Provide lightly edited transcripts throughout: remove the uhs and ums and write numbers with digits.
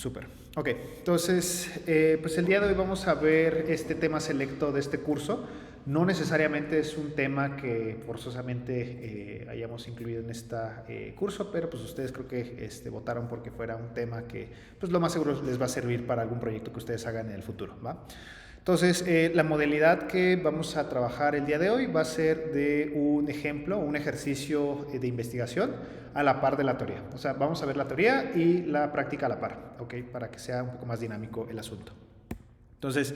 Súper. Ok, entonces, pues el día de hoy vamos a ver este tema selecto de este curso. No necesariamente es un tema que forzosamente hayamos incluido en este curso, pero pues ustedes creo que votaron porque fuera un tema que pues lo más seguro les va a servir para algún proyecto que ustedes hagan en el futuro, ¿va? Entonces, la modalidad que vamos a trabajar el día de hoy va a ser de un ejemplo, un ejercicio de investigación a la par de la teoría. O sea, vamos a ver la teoría y la práctica a la par, ¿ok? Para que sea un poco más dinámico el asunto. Entonces,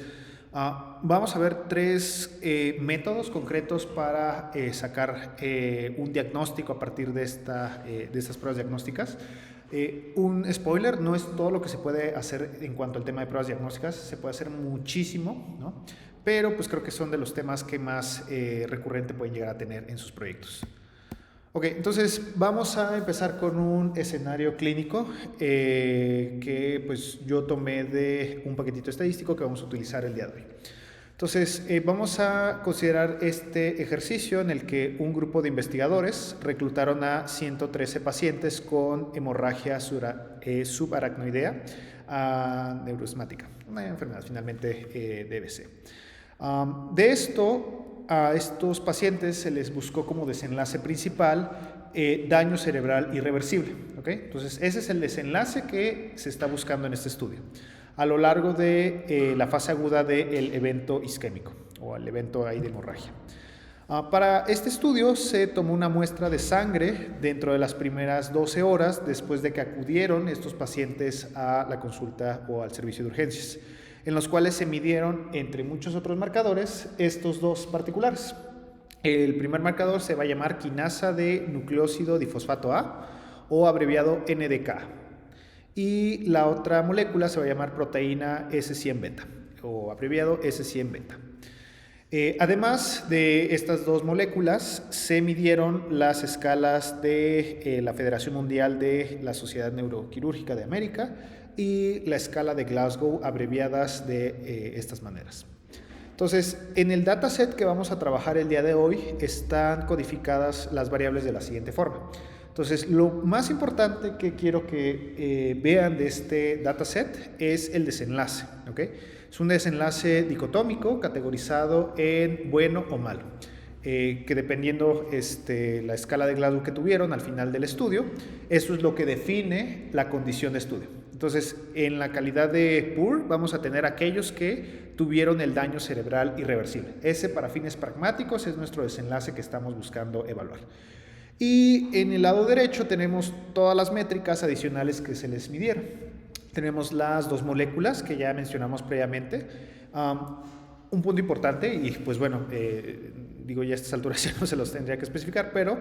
vamos a ver tres métodos concretos para sacar un diagnóstico a partir de estas pruebas diagnósticas. Un spoiler, no es todo lo que se puede hacer en cuanto al tema de pruebas diagnósticas, se puede hacer muchísimo, ¿no? Pero pues creo que son de los temas que más recurrente pueden llegar a tener en sus proyectos. Ok, entonces vamos a empezar con un escenario clínico que pues yo tomé de un paquetito estadístico que vamos a utilizar el día de hoy. Entonces vamos a considerar este ejercicio en el que un grupo de investigadores reclutaron a 113 pacientes con hemorragia subaracnoidea neuroesmática, una enfermedad finalmente de EBC. De esto, a estos pacientes se les buscó como desenlace principal daño cerebral irreversible. ¿Okay? Entonces, ese es el desenlace que se está buscando en este estudio a lo largo de la fase aguda del evento isquémico o el evento ahí de hemorragia. Para este estudio se tomó una muestra de sangre dentro de las primeras 12 horas después de que acudieron estos pacientes a la consulta o al servicio de urgencias, en los cuales se midieron, entre muchos otros marcadores, estos dos particulares. El primer marcador se va a llamar quinasa de nucleósido difosfato A, o abreviado NDK. Y la otra molécula se va a llamar proteína S100 beta, o abreviado S100 beta. Además de estas dos moléculas, se midieron las escalas de la Federación Mundial de la Sociedad Neuroquirúrgica de América y la escala de Glasgow, abreviadas de estas maneras. Entonces, en el dataset que vamos a trabajar el día de hoy están codificadas las variables de la siguiente forma. Entonces, lo más importante que quiero que vean de este dataset es el desenlace, ¿ok? Es un desenlace dicotómico categorizado en bueno o malo, que dependiendo la escala de Glasgow que tuvieron al final del estudio, eso es lo que define la condición de estudio. Entonces, en la calidad de poor vamos a tener aquellos que tuvieron el daño cerebral irreversible. Ese, para fines pragmáticos, es nuestro desenlace que estamos buscando evaluar. Y en el lado derecho tenemos todas las métricas adicionales que se les midieron. Tenemos las dos moléculas que ya mencionamos previamente. Un punto importante, y pues bueno, digo, ya a estas alturas ya no se los tendría que especificar, pero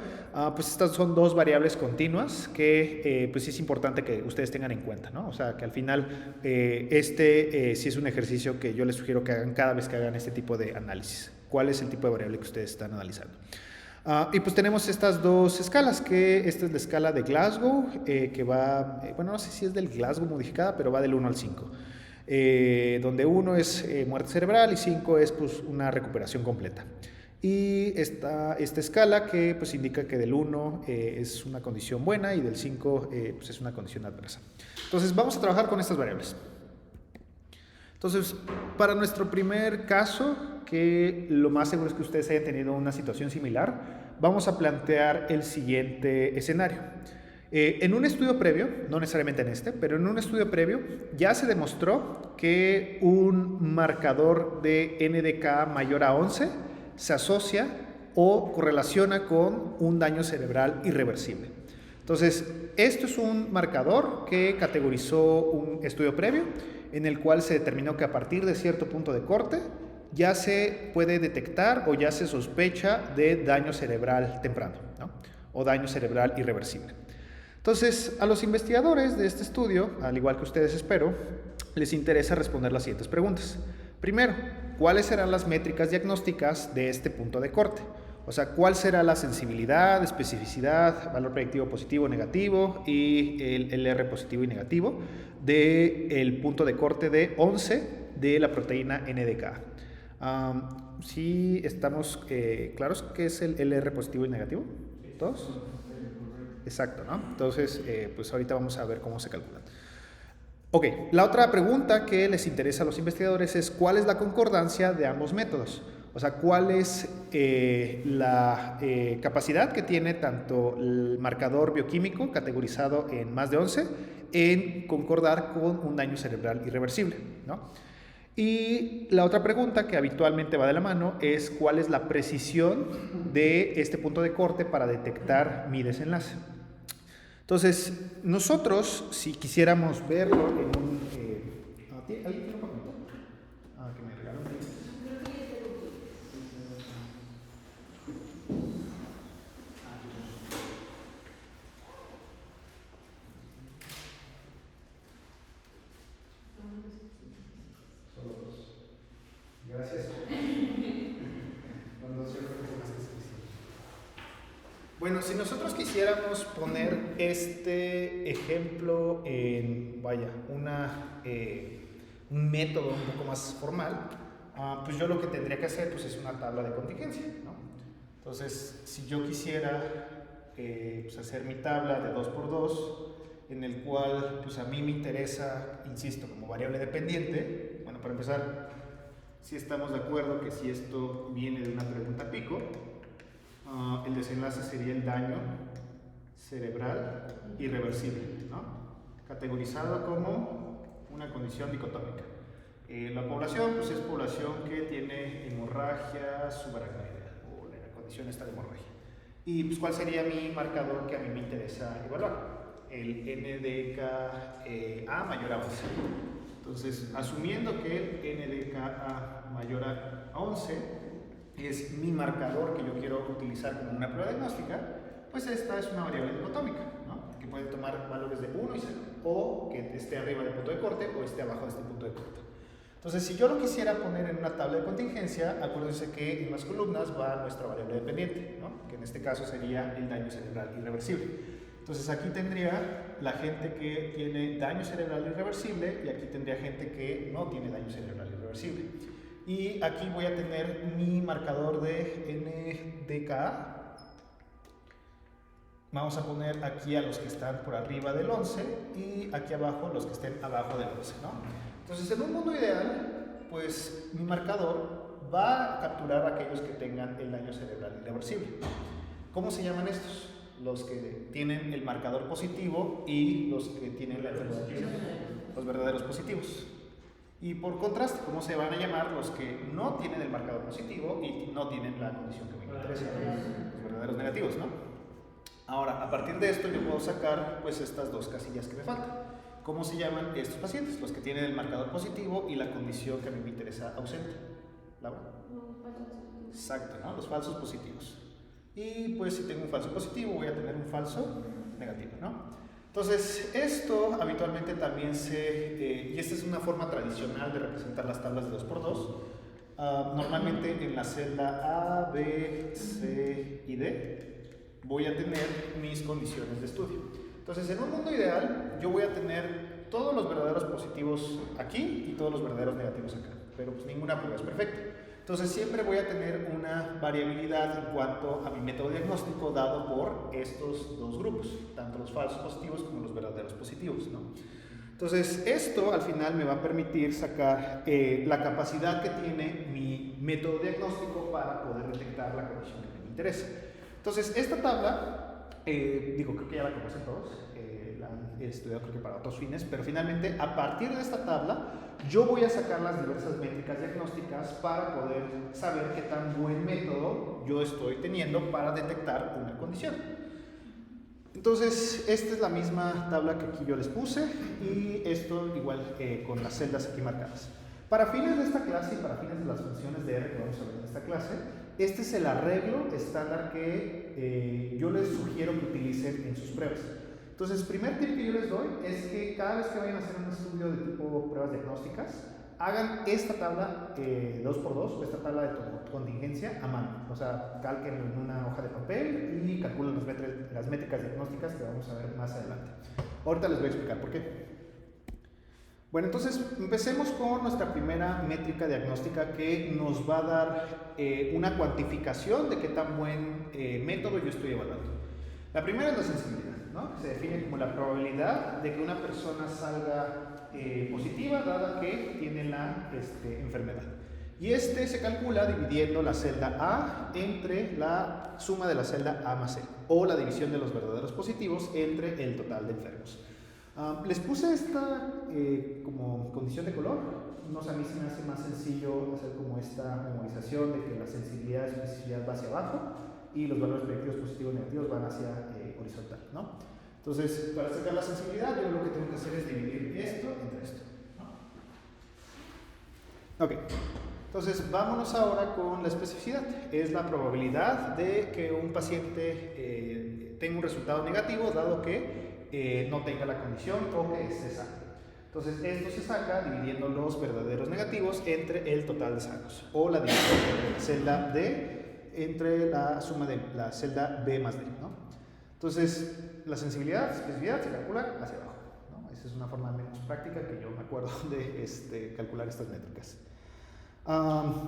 pues estas son dos variables continuas que pues sí es importante que ustedes tengan en cuenta, ¿no? O sea, que al final sí es un ejercicio que yo les sugiero que hagan cada vez que hagan este tipo de análisis. ¿Cuál es el tipo de variable que ustedes están analizando? Y pues tenemos estas dos escalas, que esta es la escala de Glasgow, que va, bueno, no sé si es del Glasgow modificada, pero va del 1 al 5. Donde 1 es muerte cerebral y 5 es pues una recuperación completa. Y esta escala que pues indica que del 1 es una condición buena y del 5 pues es una condición adversa. Entonces vamos a trabajar con estas variables. Entonces, para nuestro primer caso, que lo más seguro es que ustedes hayan tenido una situación similar, vamos a plantear el siguiente escenario. En un estudio previo, no necesariamente en este, pero en un estudio previo ya se demostró que un marcador de NDK mayor a 11 se asocia o correlaciona con un daño cerebral irreversible. Entonces, esto es un marcador que categorizó un estudio previo en el cual se determinó que a partir de cierto punto de corte ya se puede detectar o ya se sospecha de daño cerebral temprano, ¿no? O daño cerebral irreversible. Entonces, a los investigadores de este estudio, al igual que ustedes espero, les interesa responder las siguientes preguntas. Primero, ¿cuáles serán las métricas diagnósticas de este punto de corte? O sea, ¿cuál será la sensibilidad, especificidad, valor predictivo positivo o negativo y el R positivo y negativo del punto de corte de 11 de la proteína NDK? ¿Sí estamos claros qué es el R positivo y negativo? ¿Todos? Exacto, ¿no? Entonces, pues ahorita vamos a ver cómo se calculan. Ok, la otra pregunta que les interesa a los investigadores es ¿cuál es la concordancia de ambos métodos? O sea, ¿cuál es la capacidad que tiene tanto el marcador bioquímico categorizado en más de 11 en concordar con un daño cerebral irreversible, ¿no? Y la otra pregunta que habitualmente va de la mano es ¿cuál es la precisión de este punto de corte para detectar mi desenlace? Entonces, nosotros, si quisiéramos verlo en un... ¿alguien tiene un papelito? Que me regalaron. Solo dos. Gracias. Bueno, si nosotros quisiéramos poner este ejemplo en, vaya, un método un poco más formal, pues yo lo que tendría que hacer pues, es una tabla de contingencia, ¿no? Entonces, si yo quisiera pues hacer mi tabla de 2×2, en el cual pues a mí me interesa, insisto, como variable dependiente, bueno, para empezar, si estamos de acuerdo que si esto viene de una pregunta pico, el desenlace sería el daño cerebral irreversible, ¿no? Categorizado como una condición dicotómica. La población pues es población que tiene hemorragia subaracnoidea o la condición esta de hemorragia. Y pues ¿cuál sería mi marcador que a mí me interesa evaluar? El NDKA mayor a 11. Entonces, asumiendo que el NDKA mayor a 11 es mi marcador que yo quiero utilizar como una prueba diagnóstica, pues esta es una variable dicotómica, ¿no? Que puede tomar valores de 1 y 0, o que esté arriba del punto de corte o esté abajo de este punto de corte. Entonces, si yo lo quisiera poner en una tabla de contingencia, acuérdense que en las columnas va nuestra variable dependiente, ¿no? Que en este caso sería el daño cerebral irreversible. Entonces, aquí tendría la gente que tiene daño cerebral irreversible y aquí tendría gente que no tiene daño cerebral irreversible. Y aquí voy a tener mi marcador de NDKA. Vamos a poner aquí a los que están por arriba del 11 y aquí abajo los que estén abajo del 11, ¿no? Entonces, en un mundo ideal, pues mi marcador va a capturar a aquellos que tengan el daño cerebral irreversible. ¿Cómo se llaman estos? Los que tienen el marcador positivo y los que tienen la enfermedad, los verdaderos positivos. Y por contraste, ¿cómo se van a llamar los que no tienen el marcador positivo y no tienen la condición que me interesa? Los verdaderos negativos, ¿no? Ahora, a partir de esto yo puedo sacar pues estas dos casillas que me faltan. ¿Cómo se llaman estos pacientes? Los que tienen el marcador positivo y la condición que a mí me interesa ausente. ¿Laura? Exacto, ¿no? Los falsos positivos. Y pues si tengo un falso positivo voy a tener un falso negativo, ¿no? Entonces, esto habitualmente también y esta es una forma tradicional de representar las tablas de 2×2. Normalmente en la celda A, B, C y D voy a tener mis condiciones de estudio. Entonces, en un mundo ideal, yo voy a tener todos los verdaderos positivos aquí y todos los verdaderos negativos acá. Pero pues ninguna prueba es perfecta. Entonces siempre voy a tener una variabilidad en cuanto a mi método diagnóstico dado por estos dos grupos, tanto los falsos positivos como los verdaderos positivos, ¿no? Entonces esto al final me va a permitir sacar la capacidad que tiene mi método diagnóstico para poder detectar la condición que me interesa. Entonces esta tabla, creo que ya la conocen todos, la han estudiado creo que para otros fines, pero finalmente a partir de esta tabla yo voy a sacar las diversas métricas diagnósticas para poder saber qué tan buen método yo estoy teniendo para detectar una condición. Entonces, esta es la misma tabla que aquí yo les puse y esto igual con las celdas aquí marcadas. Para fines de esta clase y para fines de las funciones de R que vamos a ver en esta clase, este es el arreglo estándar que yo les sugiero que utilicen en sus pruebas. Entonces, el primer tip que yo les doy es que cada vez que vayan a hacer un estudio de tipo pruebas diagnósticas, hagan esta tabla 2×2 o esta tabla de contingencia a mano. O sea, calquen en una hoja de papel y calculen las métricas diagnósticas que vamos a ver más adelante. Ahorita les voy a explicar por qué. Bueno, entonces empecemos con nuestra primera métrica diagnóstica que nos va a dar una cuantificación de qué tan buen método yo estoy evaluando. La primera es la sensibilidad, ¿no? Se define como la probabilidad de que una persona salga positiva dada que tiene la enfermedad. Y este se calcula dividiendo la celda A entre la suma de la celda A más C, o la división de los verdaderos positivos entre el total de enfermos. Les puse esta como condición de color. No sé, a mí se me hace más sencillo hacer como esta memorización de que la sensibilidad y especificidad va hacia abajo y los valores predictivos positivos y negativos van hacia horizontal, ¿no? Entonces, para sacar la sensibilidad, yo lo que tengo que hacer es dividir esto entre esto, ¿no? Ok. Entonces, vámonos ahora con la especificidad. Es la probabilidad de que un paciente tenga un resultado negativo, dado que no tenga la condición o que esté sano. Entonces, esto se saca dividiendo los verdaderos negativos entre el total de sanos, o la división entre la celda D entre la suma de la celda B más D, ¿no? Entonces, la sensibilidad, especificidad se calcula hacia abajo, ¿no? Esa es una forma menos práctica que yo me acuerdo de calcular estas métricas.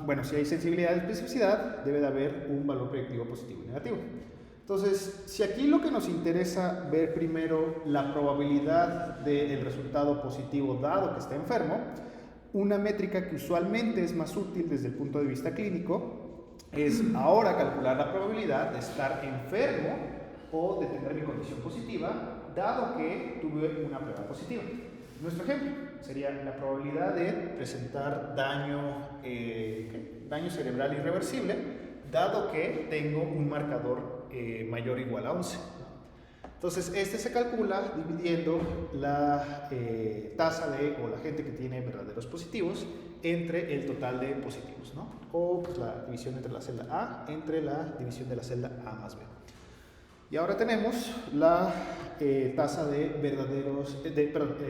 Bueno, si hay sensibilidad y especificidad, debe de haber un valor predictivo positivo y negativo. Entonces, si aquí lo que nos interesa ver primero la probabilidad del resultado positivo dado que está enfermo, una métrica que usualmente es más útil desde el punto de vista clínico es ahora calcular la probabilidad de estar enfermo o de tener mi condición positiva, dado que tuve una prueba positiva. Nuestro ejemplo sería la probabilidad de presentar daño cerebral irreversible, dado que tengo un marcador mayor o igual a 11. Entonces, este se calcula dividiendo la tasa o la gente que tiene verdaderos positivos entre el total de positivos, ¿no? O pues, la división entre la celda A entre la división de la celda A más B. Y ahora tenemos la tasa de verdaderos,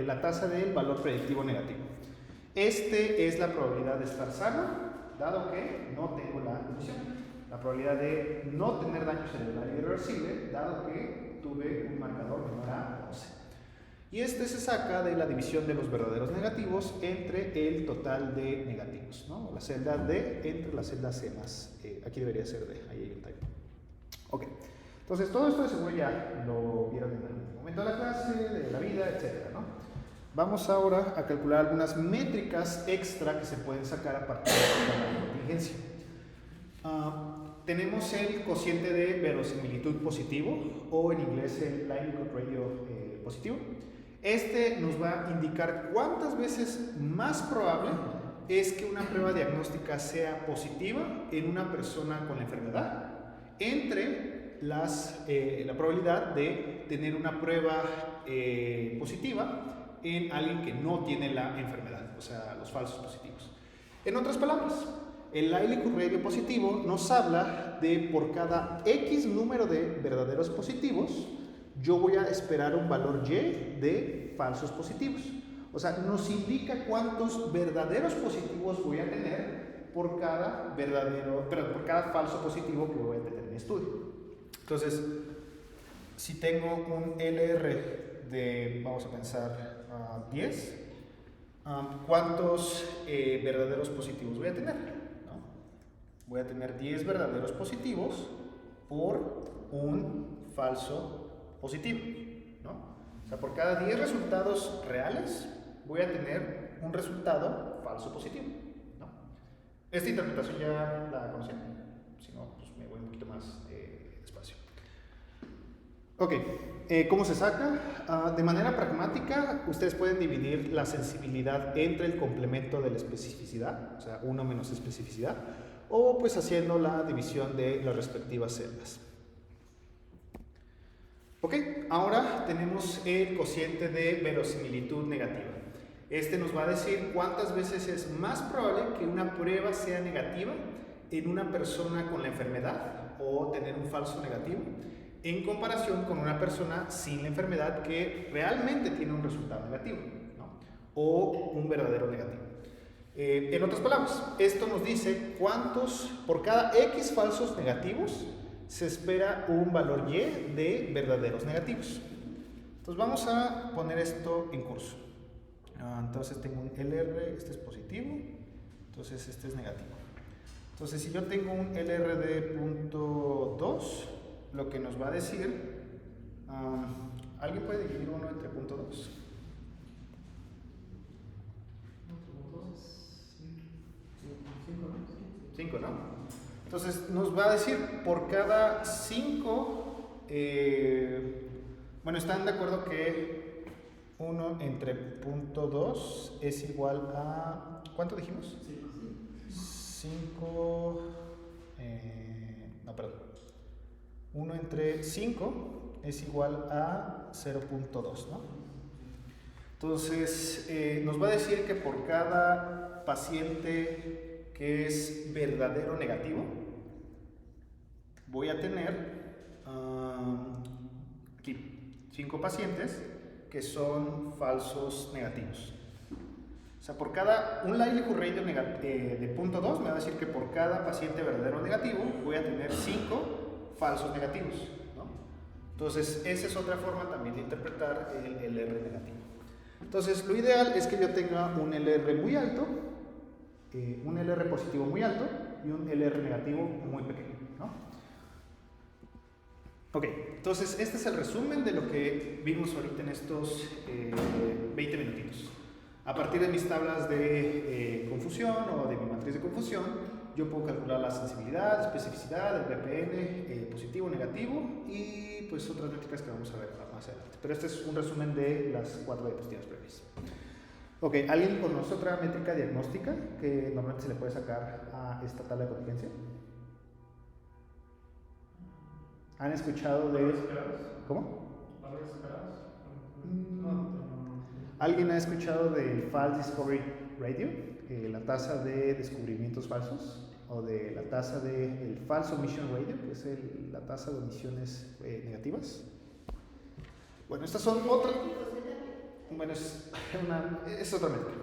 la tasa del valor predictivo negativo. Este es la probabilidad de estar sano, dado que no tengo la condición. La probabilidad de no tener daño cerebral irreversible, dado que tuve un marcador menor a 11. Y este se saca de la división de los verdaderos negativos entre el total de negativos, ¿no? La celda D entre la celda C más, aquí debería ser D, ahí hay un typo. Ok. Entonces, todo esto de seguro ya lo vieron en algún momento de la clase, de la vida, etc., ¿no? Vamos ahora a calcular algunas métricas extra que se pueden sacar a partir de la contingencia. Tenemos el cociente de verosimilitud positivo, o en inglés el likelihood ratio positivo. Este nos va a indicar cuántas veces más probable es que una prueba diagnóstica sea positiva en una persona con la enfermedad entre la probabilidad de tener una prueba positiva en alguien que no tiene la enfermedad, o sea, los falsos positivos. En otras palabras, el likelihood ratio positivo nos habla de por cada X número de verdaderos positivos, yo voy a esperar un valor Y de falsos positivos. O sea, nos indica cuántos verdaderos positivos voy a tener por cada por cada falso positivo que voy a tener en mi estudio. Entonces, si tengo un LR de, vamos a pensar, 10, ¿cuántos verdaderos positivos voy a tener? ¿No? Voy a tener 10 verdaderos positivos por un falso positivo, ¿no? O sea, por cada 10 resultados reales voy a tener un resultado falso positivo, ¿no? Esta interpretación ya la conocen, si no, pues me voy un poquito más despacio. Ok, ¿cómo se saca? De manera pragmática, ustedes pueden dividir la sensibilidad entre el complemento de la especificidad, o sea, 1 menos especificidad, o pues haciendo la división de las respectivas celdas. Ok, ahora tenemos el cociente de verosimilitud negativa. Este nos va a decir cuántas veces es más probable que una prueba sea negativa en una persona con la enfermedad o tener un falso negativo en comparación con una persona sin la enfermedad que realmente tiene un resultado negativo, ¿no? O un verdadero negativo. En otras palabras, esto nos dice cuántos, por cada X falsos negativos, se espera un valor Y de verdaderos negativos. Entonces vamos a poner esto en curso. Entonces tengo un LR, este es positivo, entonces este es negativo. Entonces si yo tengo un LR de 0.2, lo que nos va a decir, ¿alguien puede dividir 1 entre 0.2? 5, ¿no? Entonces nos va a decir por cada 5, bueno, están de acuerdo que 1 entre punto 2 es igual a, ¿cuánto dijimos? 5, no, perdón. 1 entre 5 es igual a 0.2, ¿no? Entonces, nos va a decir que por cada paciente que es verdadero negativo, voy a tener aquí 5 pacientes que son falsos negativos. O sea, por cada un likelihood ratio de 0.2 me va a decir que por cada paciente verdadero negativo voy a tener 5 falsos negativos, ¿no? Entonces, esa es otra forma también de interpretar el LR negativo. Entonces, lo ideal es que yo tenga un LR muy alto, un LR positivo muy alto y un LR negativo muy pequeño, ¿no? Ok, entonces este es el resumen de lo que vimos ahorita en estos 20 minutitos. A partir de mis tablas de confusión o de mi matriz de confusión, yo puedo calcular la sensibilidad, especificidad, el BPN, positivo, negativo y pues otras métricas que vamos a ver más adelante. Pero este es un resumen de las 4 diapositivas previas. Ok, ¿alguien conoce otra métrica diagnóstica que normalmente se le puede sacar a esta tabla de contingencia? ¿Han escuchado de...? ¿Cómo? ¿Valores esperados? ¿Alguien ha escuchado del False Discovery Radio? La tasa de descubrimientos falsos, o de la tasa del False Omission Radio, que es la tasa de omisiones negativas. Bueno, estas son otras. Bueno, es otra métrica.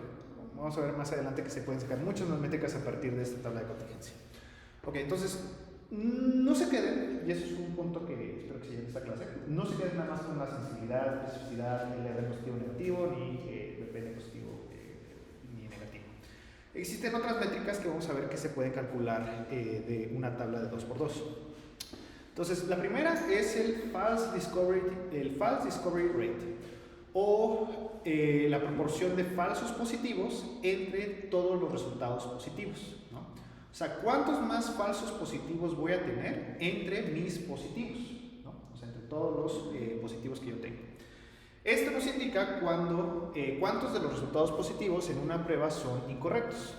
Vamos a ver más adelante que se pueden sacar muchas más métricas a partir de esta tabla de contingencia. Ok, entonces, no se queden, y eso es un punto que espero que se lleve esta clase, no se queden nada más con la sensibilidad, especificidad, LR positivo negativo, ni BPN positivo ni negativo. Existen otras métricas que vamos a ver que se pueden calcular de una tabla de 2×2. Entonces, la primera es el False Discovery Rate, o la proporción de falsos positivos entre todos los resultados positivos, ¿no? O sea, ¿cuántos más falsos positivos voy a tener entre mis positivos, ¿no? O sea, entre todos los positivos que yo tengo. Esto nos indica cuántos de los resultados positivos en una prueba son incorrectos.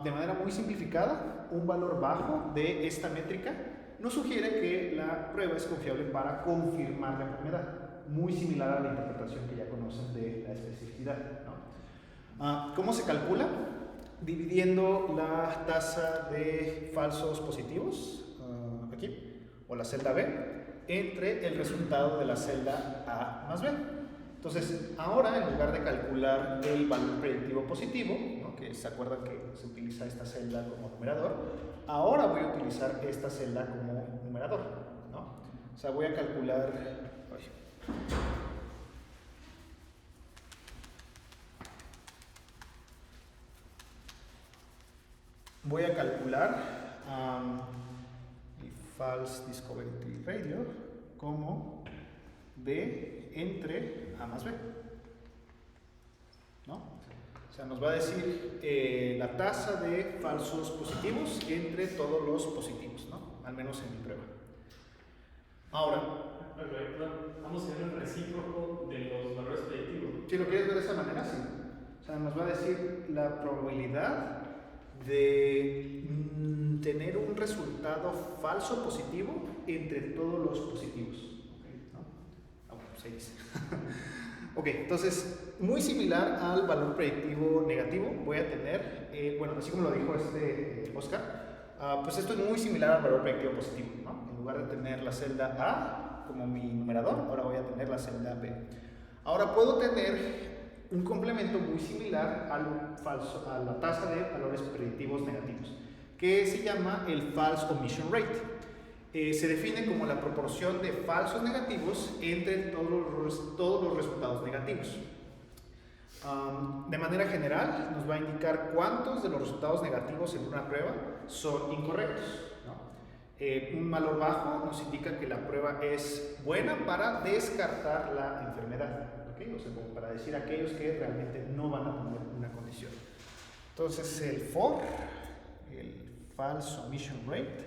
De manera muy simplificada, un valor bajo de esta métrica nos sugiere que la prueba es confiable para confirmar la enfermedad, muy similar a la interpretación que ya conocen de la especificidad, ¿no? ¿Cómo se calcula? Dividiendo la tasa de falsos positivos, aquí, o la celda B, entre el resultado de la celda A más B. Entonces, ahora en lugar de calcular el valor predictivo positivo, ¿no? Que se acuerdan que se utiliza esta celda como numerador, ahora voy a utilizar esta celda como numerador, ¿no? O sea, voy a calcular... Voy a calcular el False Discovery Radio como B entre A más B, ¿no? O sea, nos va a decir la tasa de falsos positivos entre todos los positivos, ¿no? Al menos en mi prueba. Ahora, vamos a ver el recíproco de los valores predictivos. Si lo quieres ver de esa manera, sí. O sea, nos va a decir la probabilidad de tener un resultado falso positivo entre todos los positivos. ¿Okay? ¿No? Bueno, pues ahí dice. Ok, entonces, muy similar al valor predictivo negativo, voy a tener, bueno, así como lo dijo Oscar, pues esto es muy similar al valor predictivo positivo, ¿no? En lugar de tener la celda A como mi numerador, ahora voy a tener la celda B. Ahora puedo tener un complemento muy similar a la tasa de valores predictivos negativos, que se llama el False Omission Rate. Se define como la proporción de falsos negativos entre todos los resultados negativos. De manera general, nos va a indicar cuántos de los resultados negativos en una prueba son incorrectos, ¿no? Un valor bajo nos indica que la prueba es buena para descartar la enfermedad. ¿Okay? O sea, como para decir aquellos que realmente no van a tener una condición. Entonces, el false omission rate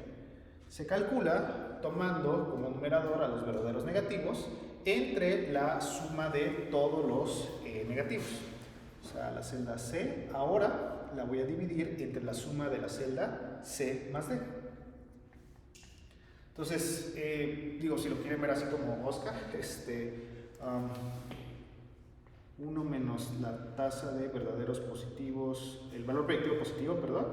se calcula tomando como numerador a los verdaderos negativos entre la suma de todos los negativos. O sea, la celda C ahora la voy a dividir entre la suma de la celda C más D. Entonces, digo, si lo quieren ver así como Oscar, 1 menos la tasa de verdaderos positivos, el valor predictivo positivo, perdón,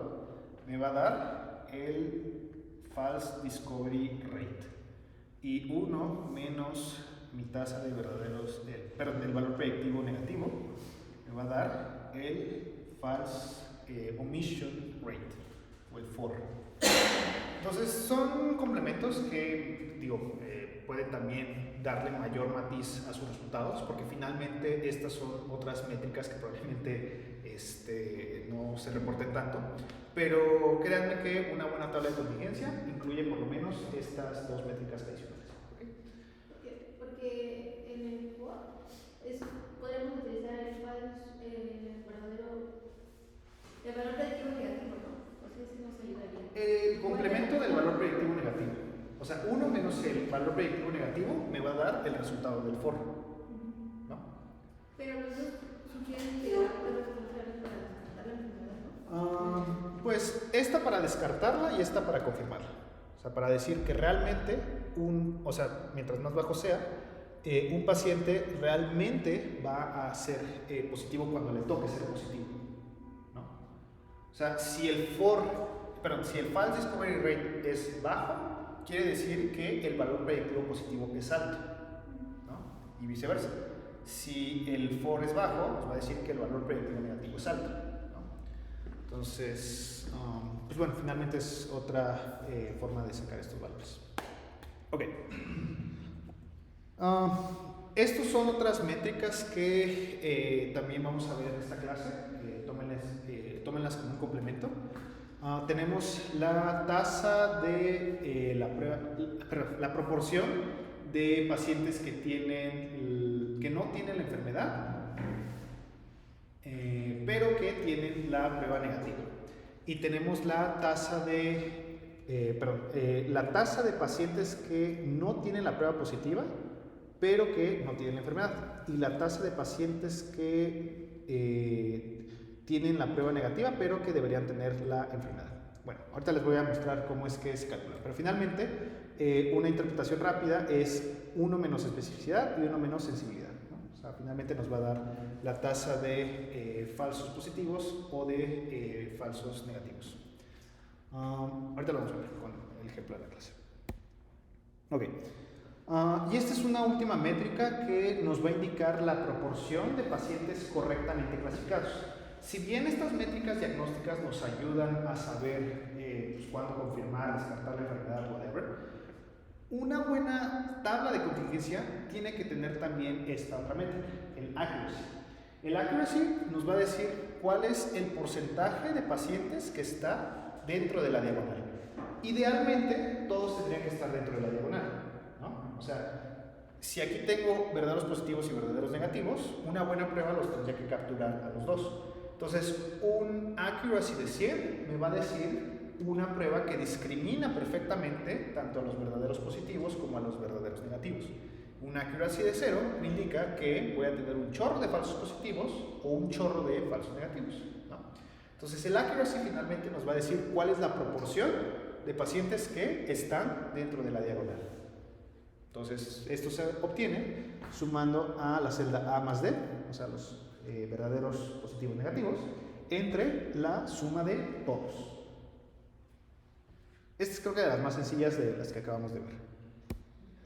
me va a dar el false discovery rate. Y 1 menos mi tasa de verdaderos, perdón, el valor predictivo negativo, me va a dar el false omission rate, o el FOR. Entonces son complementos que, digo, pueden también darle mayor matiz a sus resultados, porque finalmente estas son otras métricas que probablemente no se reporten tanto, pero créanme que una buena tabla de contingencia incluye por lo menos estas dos métricas adicionales. ¿Okay? Porque en el FOR podemos utilizar el valor predictivo negativo, ¿no? Porque ese nos ayudaría. El complemento del valor predictivo negativo. O sea, 1 menos el valor predictivo negativo me va a dar el resultado del FOR. ¿No? Pero los dos sugieren que puedes encontrar para descartar la enfermedad, ¿no? Pues esta para descartarla y esta para confirmarla. O sea, para decir que realmente, mientras más bajo sea, un paciente realmente va a ser positivo cuando le toque ser positivo. ¿No? O sea, si el false discovery rate es bajo, quiere decir que el valor predictivo positivo es alto, ¿no? Y viceversa. Si el FOR es bajo, nos va a decir que el valor predictivo negativo es alto, ¿no? Entonces, pues bueno, finalmente es otra forma de sacar estos valores. Ok. Estos son otras métricas que también vamos a ver en esta clase. Tómenlas como un complemento. Tenemos la tasa de la proporción de pacientes que no tienen la enfermedad, pero que tienen la prueba negativa. Y tenemos la tasa la tasa de pacientes que no tienen la prueba positiva, pero que no tienen la enfermedad. Y la tasa de pacientes que tienen la prueba negativa, pero que deberían tener la enfermedad. Bueno, ahorita les voy a mostrar cómo es que se calcula. Pero finalmente, una interpretación rápida es 1 menos especificidad y 1 menos sensibilidad, ¿no? O sea, finalmente nos va a dar la tasa de falsos positivos o de falsos negativos. Ahorita lo vamos a ver con el ejemplo de la clase. Ok. Y esta es una última métrica que nos va a indicar la proporción de pacientes correctamente clasificados. Si bien estas métricas diagnósticas nos ayudan a saber cuándo confirmar, descartar la enfermedad, whatever, una buena tabla de contingencia tiene que tener también esta otra métrica, el accuracy. El accuracy nos va a decir cuál es el porcentaje de pacientes que está dentro de la diagonal. Idealmente, todos tendrían que estar dentro de la diagonal, ¿no? O sea, si aquí tengo verdaderos positivos y verdaderos negativos, una buena prueba los tendría que capturar a los dos. Entonces, un accuracy de 100 me va a decir una prueba que discrimina perfectamente tanto a los verdaderos positivos como a los verdaderos negativos. Un accuracy de 0 me indica que voy a tener un chorro de falsos positivos o un chorro de falsos negativos, ¿no? Entonces, el accuracy finalmente nos va a decir cuál es la proporción de pacientes que están dentro de la diagonal. Entonces, esto se obtiene sumando a la celda A más D, o sea, los verdaderos positivos negativos, entre la suma de todos. Esta es creo que de las más sencillas de las que acabamos de ver.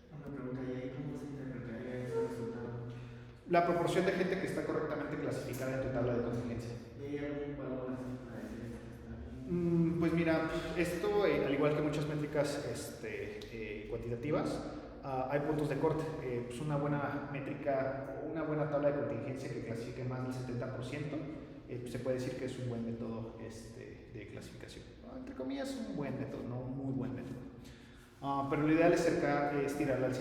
Una pregunta, ¿y ahí cómo se interpretaría ese resultado? La proporción de gente que está correctamente clasificada en tu tabla de contingencia. ¿Y hay algún valor así para decir esto está bien? Pues mira, esto, al igual que muchas métricas cuantitativas, hay puntos de corte. Pues una buena métrica, una buena tabla de contingencia que clasifique más del 70%, se puede decir que es un buen método de clasificación. Entre comillas, un buen método, no un muy buen método. Pero lo ideal es estirarla al 100%.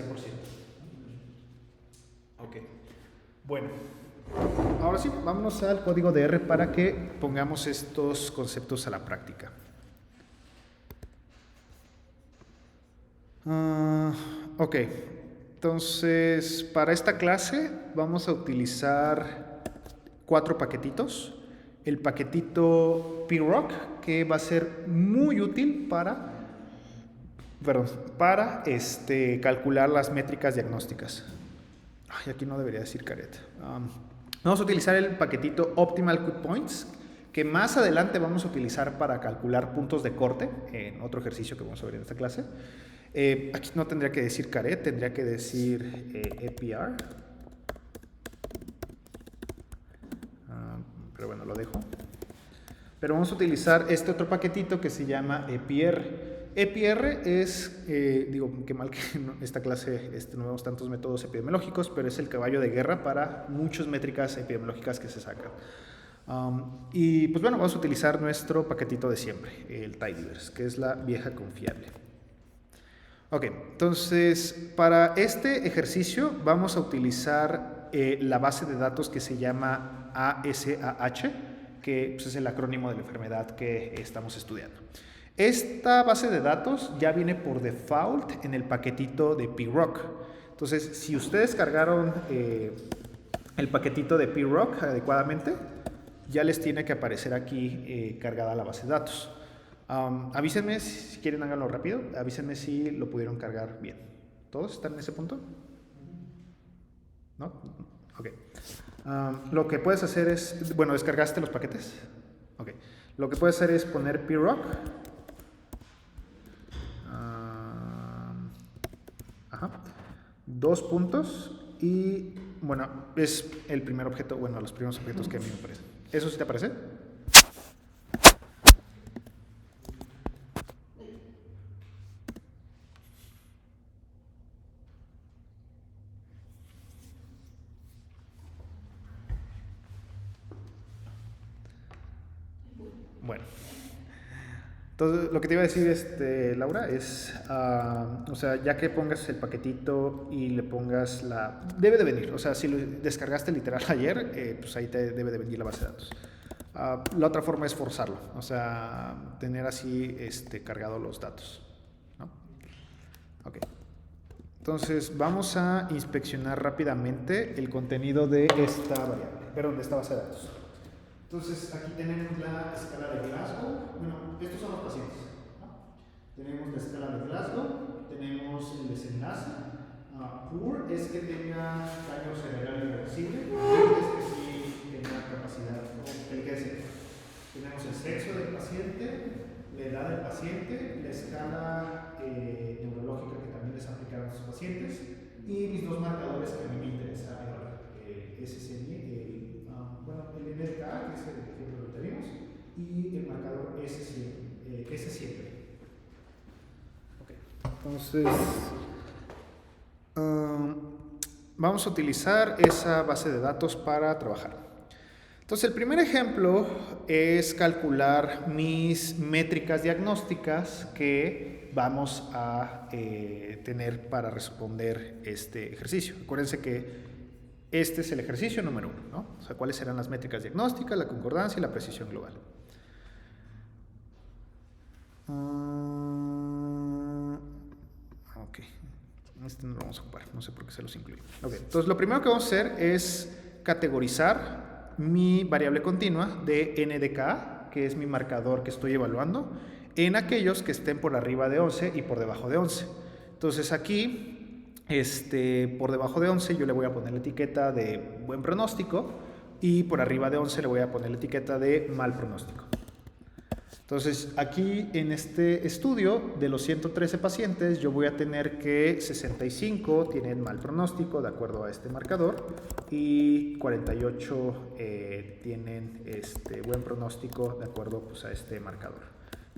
Ok. Bueno, ahora sí, vámonos al código de R para que pongamos estos conceptos a la práctica. Ok, entonces para esta clase vamos a utilizar 4 paquetitos. El paquetito PROC, que va a ser muy útil para calcular las métricas diagnósticas. Ay, aquí no debería decir caret. Vamos a utilizar el paquetito Optimal Cut Points, que más adelante vamos a utilizar para calcular puntos de corte, en otro ejercicio que vamos a ver en esta clase. Aquí no tendría que decir caret, tendría que decir EPR. Pero bueno, lo dejo. Pero vamos a utilizar este otro paquetito que se llama EPR. EPR es, digo, qué mal que esta clase no vemos tantos métodos epidemiológicos, pero es el caballo de guerra para muchas métricas epidemiológicas que se sacan. Y pues bueno, vamos a utilizar nuestro paquetito de siempre, el tidyverse, que es la vieja confiable. Ok, entonces para este ejercicio vamos a utilizar la base de datos que se llama ASAH, que pues, es el acrónimo de la enfermedad que estamos estudiando. Esta base de datos ya viene por default en el paquetito de PROC. Entonces, si ustedes cargaron el paquetito de PROC adecuadamente, ya les tiene que aparecer aquí cargada la base de datos. Avísenme si quieren, háganlo rápido. Avísenme si lo pudieron cargar bien. ¿Todos están en ese punto? ¿No? Ok. Lo que puedes hacer es, bueno, ¿descargaste los paquetes? Ok. Lo que puedes hacer es poner PROC. Dos puntos y, bueno, es el primer objeto, bueno, los primeros objetos que a mí me aparecen. ¿Eso sí te aparece? Bueno. Entonces, lo que te iba a decir, Laura, es, o sea, ya que pongas el paquetito y le pongas debe de venir, o sea, si lo descargaste literal ayer, pues ahí te debe de venir la base de datos. La otra forma es forzarlo, o sea, tener así cargados los datos, ¿no? Ok. Entonces, vamos a inspeccionar rápidamente el contenido de esta variable, perdón, de esta base de datos. Entonces, aquí tenemos la escala de Glasgow. Bueno, estos son los pacientes, ¿no? Tenemos la escala de Glasgow, tenemos el desenlace. Poor es que tenga daño cerebral irreversible, es que sí tenga capacidad, tenemos el sexo del paciente, la edad del paciente, la escala neurológica que también les aplicaron a sus pacientes y mis dos marcadores que a mí me interesa evaluar, bueno, el NDK, que es el ejemplo que tenemos, y el marcador S siempre. Okay. Entonces, vamos a utilizar esa base de datos para trabajar. Entonces, el primer ejemplo es calcular mis métricas diagnósticas que vamos a tener para responder este ejercicio. Acuérdense que este es el ejercicio número 1, ¿no? O sea, cuáles serán las métricas diagnósticas, la concordancia y la precisión global. Ok, este no lo vamos a ocupar, no sé por qué se los incluye. Ok, entonces lo primero que vamos a hacer es categorizar mi variable continua de NDK, que es mi marcador que estoy evaluando, en aquellos que estén por arriba de 11 y por debajo de 11. Entonces aquí por debajo de 11 yo le voy a poner la etiqueta de buen pronóstico y por arriba de 11 le voy a poner la etiqueta de mal pronóstico. Entonces aquí en este estudio de los 113 pacientes yo voy a tener que 65 tienen mal pronóstico de acuerdo a este marcador y 48 tienen buen pronóstico de acuerdo pues, a este marcador.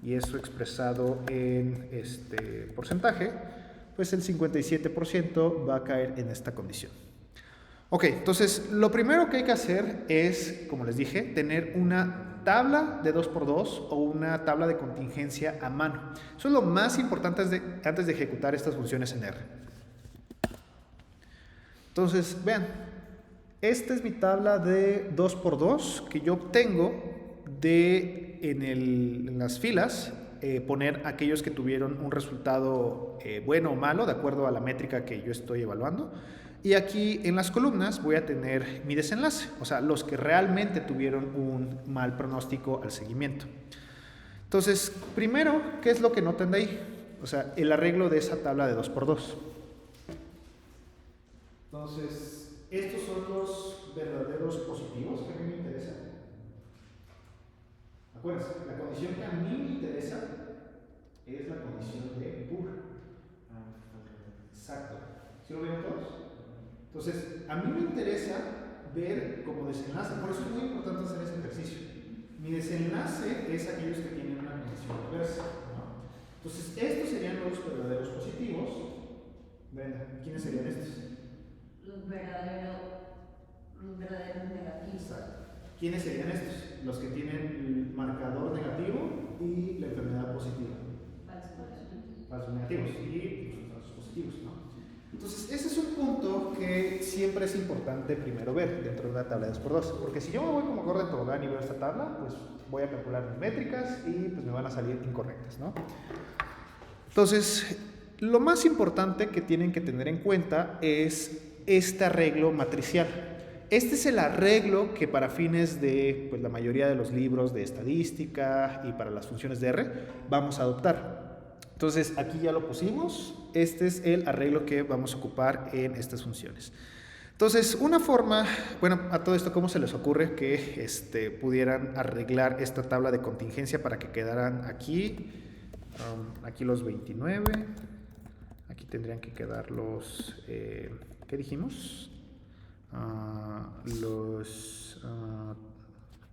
Y eso expresado en porcentaje, pues el 57% va a caer en esta condición. Ok, entonces lo primero que hay que hacer es, como les dije, tener una tabla de 2x2 o una tabla de contingencia a mano. Eso es lo más importante antes de ejecutar estas funciones en R. Entonces, vean, esta es mi tabla de 2x2 que yo obtengo en las filas poner aquellos que tuvieron un resultado bueno o malo, de acuerdo a la métrica que yo estoy evaluando. Y aquí en las columnas voy a tener mi desenlace, o sea, los que realmente tuvieron un mal pronóstico al seguimiento. Entonces, primero, ¿qué es lo que notan de ahí? O sea, el arreglo de esa tabla de 2×2. Entonces, estos son los verdaderos positivos que a mí me interesan. Acuérdense, la condición que a mí me interesa es la condición de pura. Exacto. ¿Sí lo vieron todos? Entonces, a mí me interesa ver como desenlace, por eso es muy importante hacer ese ejercicio. Mi desenlace es aquellos que tienen una condición adversa, ¿no? Entonces, estos serían los verdaderos positivos. Brenda, ¿quiénes serían estos? Los verdaderos negativos. Exacto. ¿Quiénes serían estos? Los que tienen el marcador negativo y la enfermedad positiva. Falsos negativos y los falsos positivos, ¿no? Entonces, ese es un punto que siempre es importante primero ver dentro de una tabla de 2×2, porque si yo me voy como gordo en tobogán y veo esta tabla, pues voy a calcular mis métricas y pues me van a salir incorrectas, ¿no? Entonces, lo más importante que tienen que tener en cuenta es este arreglo matricial. Este es el arreglo que para fines de pues, la mayoría de los libros de estadística y para las funciones de R vamos a adoptar. Entonces, aquí ya lo pusimos. Este es el arreglo que vamos a ocupar en estas funciones. Entonces, una forma, bueno, a todo esto, ¿cómo se les ocurre que pudieran arreglar esta tabla de contingencia para que quedaran aquí? Aquí los 29. Aquí tendrían que quedar los, ¿qué dijimos?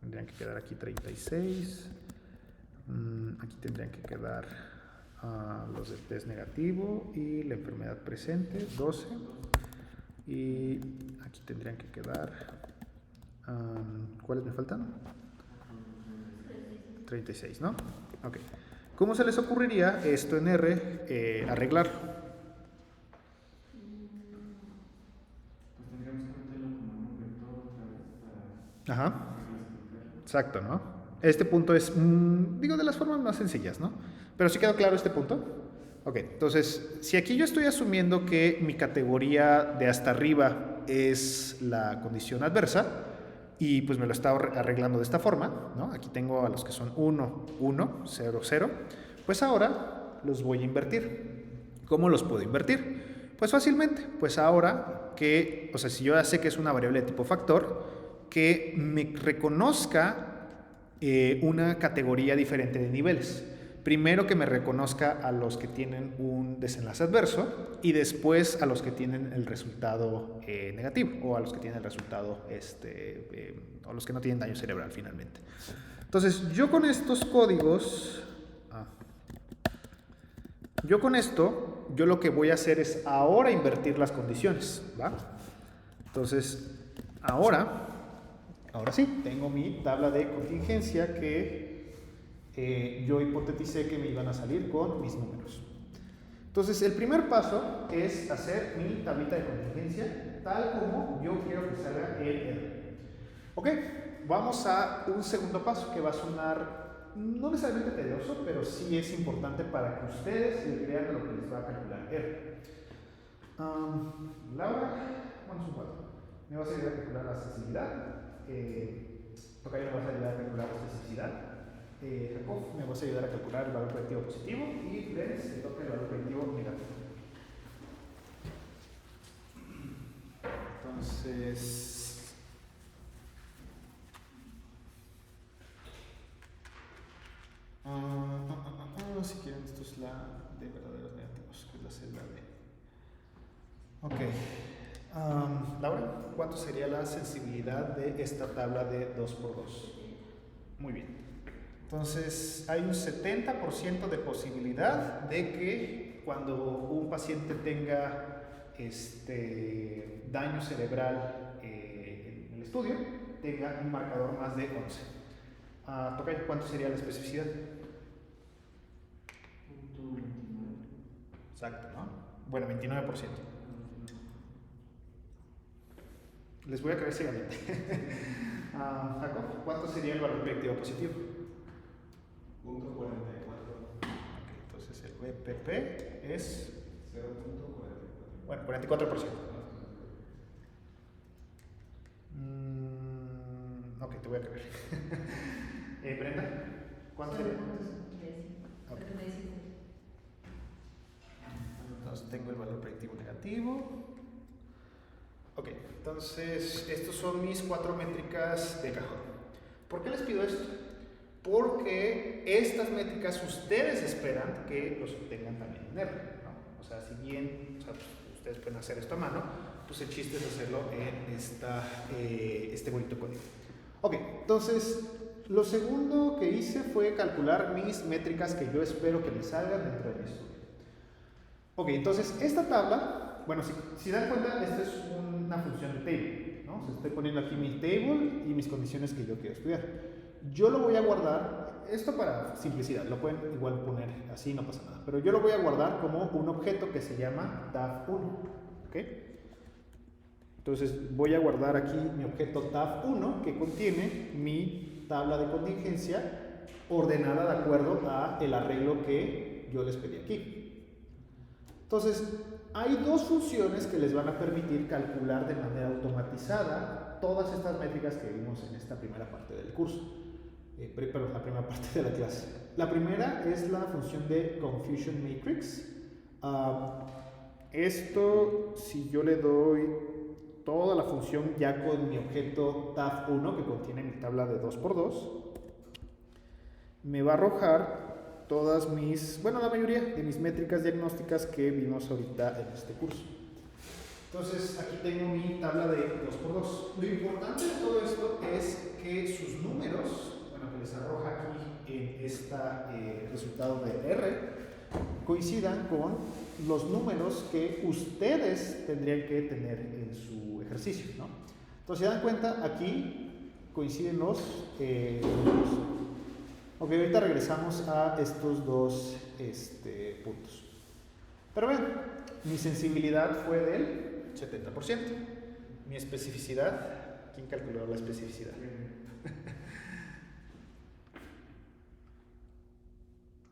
Tendrían que quedar aquí 36. Aquí tendrían que quedar los del test negativo y la enfermedad presente, 12. Y aquí tendrían que quedar, ¿cuáles me faltan? 36, ¿no? Ok. ¿Cómo se les ocurriría esto en R arreglarlo? Pues tendríamos que meterlo como un vector otra vez para... Ajá. Exacto, ¿no? Este punto es, digo, de las formas más sencillas, ¿no? Pero ¿sí quedó claro este punto? Ok, entonces, si aquí yo estoy asumiendo que mi categoría de hasta arriba es la condición adversa, y pues me lo está arreglando de esta forma, ¿no? Aquí tengo a los que son 1, 1, 0, 0, pues ahora los voy a invertir. ¿Cómo los puedo invertir? Pues fácilmente, pues ahora que, o sea, si yo ya sé que es una variable de tipo factor, que me reconozca una categoría diferente de niveles. Primero que me reconozca a los que tienen un desenlace adverso y después a los que tienen el resultado negativo o a los que tienen el resultado, o los que no tienen daño cerebral finalmente. Entonces, yo con estos códigos, yo lo que voy a hacer es ahora invertir las condiciones, ¿va? Entonces, ahora sí, tengo mi tabla de contingencia que yo hipoteticé que me iban a salir con mis números. Entonces, el primer paso es hacer mi tablita de contingencia tal como yo quiero que salga el R. Ok, vamos a un segundo paso que va a sonar no necesariamente tedioso, pero sí es importante para que ustedes le crean lo que les va a calcular R. Laura, ¿cuántos son 4? Me vas a ayudar a calcular la sensibilidad. Tocayo me vas a ayudar a calcular la especificidad. Jacob, me vas a ayudar a calcular el valor predictivo positivo y Lenz te toca el valor predictivo negativo. Entonces, si quieren, esto es la de verdaderos negativos, que es la celda D. Ok. Laura, ¿cuánto sería la sensibilidad de esta tabla de 2×2? Muy bien. Entonces, hay un 70% de posibilidad de que cuando un paciente tenga daño cerebral en el estudio, tenga un marcador más de 11. Tocayo, ¿cuánto sería la especificidad? 0.29. Exacto, ¿no? Bueno, 29%. Les voy a creer ciegamente. Jacob, ¿cuánto sería el valor predictivo positivo? 0.44. BPP es 0.44. bueno, 44%. Ok, te voy a creer. Brenda, ¿cuánto sería? Ok. Entonces tengo el valor predictivo negativo. Ok, entonces estos son mis 4 métricas de cajón. ¿Por qué les pido esto? Porque estas métricas ustedes esperan que los obtengan también en R, ¿no? O sea, si bien pues, ustedes pueden hacer esto a mano, pues el chiste es hacerlo en este bonito código. Ok, entonces lo segundo que hice fue calcular mis métricas que yo espero que me salgan dentro de mi estudio. Ok, entonces esta tabla, bueno, si dan cuenta, esta es una función de table, ¿no? O sea, estoy poniendo aquí mi table y mis condiciones que yo quiero estudiar. Yo lo voy a guardar, esto para simplicidad, lo pueden igual poner así, no pasa nada, pero yo lo voy a guardar como un objeto que se llama tab1, ¿ok? Entonces voy a guardar aquí mi objeto tab1 que contiene mi tabla de contingencia ordenada de acuerdo a el arreglo que yo les pedí aquí. Entonces, hay dos funciones que les van a permitir calcular de manera automatizada todas estas métricas que vimos en esta primera parte del curso. Perdón, la primera parte de la clase. La primera es la función de Confusion Matrix. Esto, si yo le doy toda la función ya con mi objeto tab1 que contiene mi tabla de 2×2, me va a arrojar todas mis, bueno, la mayoría de mis métricas diagnósticas que vimos ahorita en este curso. Entonces, aquí tengo mi tabla de 2×2. Lo importante de todo esto es que sus números, bueno, que les arroja aquí en este resultado de R, coincidan con los números que ustedes tendrían que tener en su ejercicio, ¿no? Entonces, si dan cuenta, aquí coinciden los números. Ok, ahorita regresamos a estos dos puntos. Pero ven, mi sensibilidad fue del 70%. Mi especificidad, ¿quién calculó la especificidad?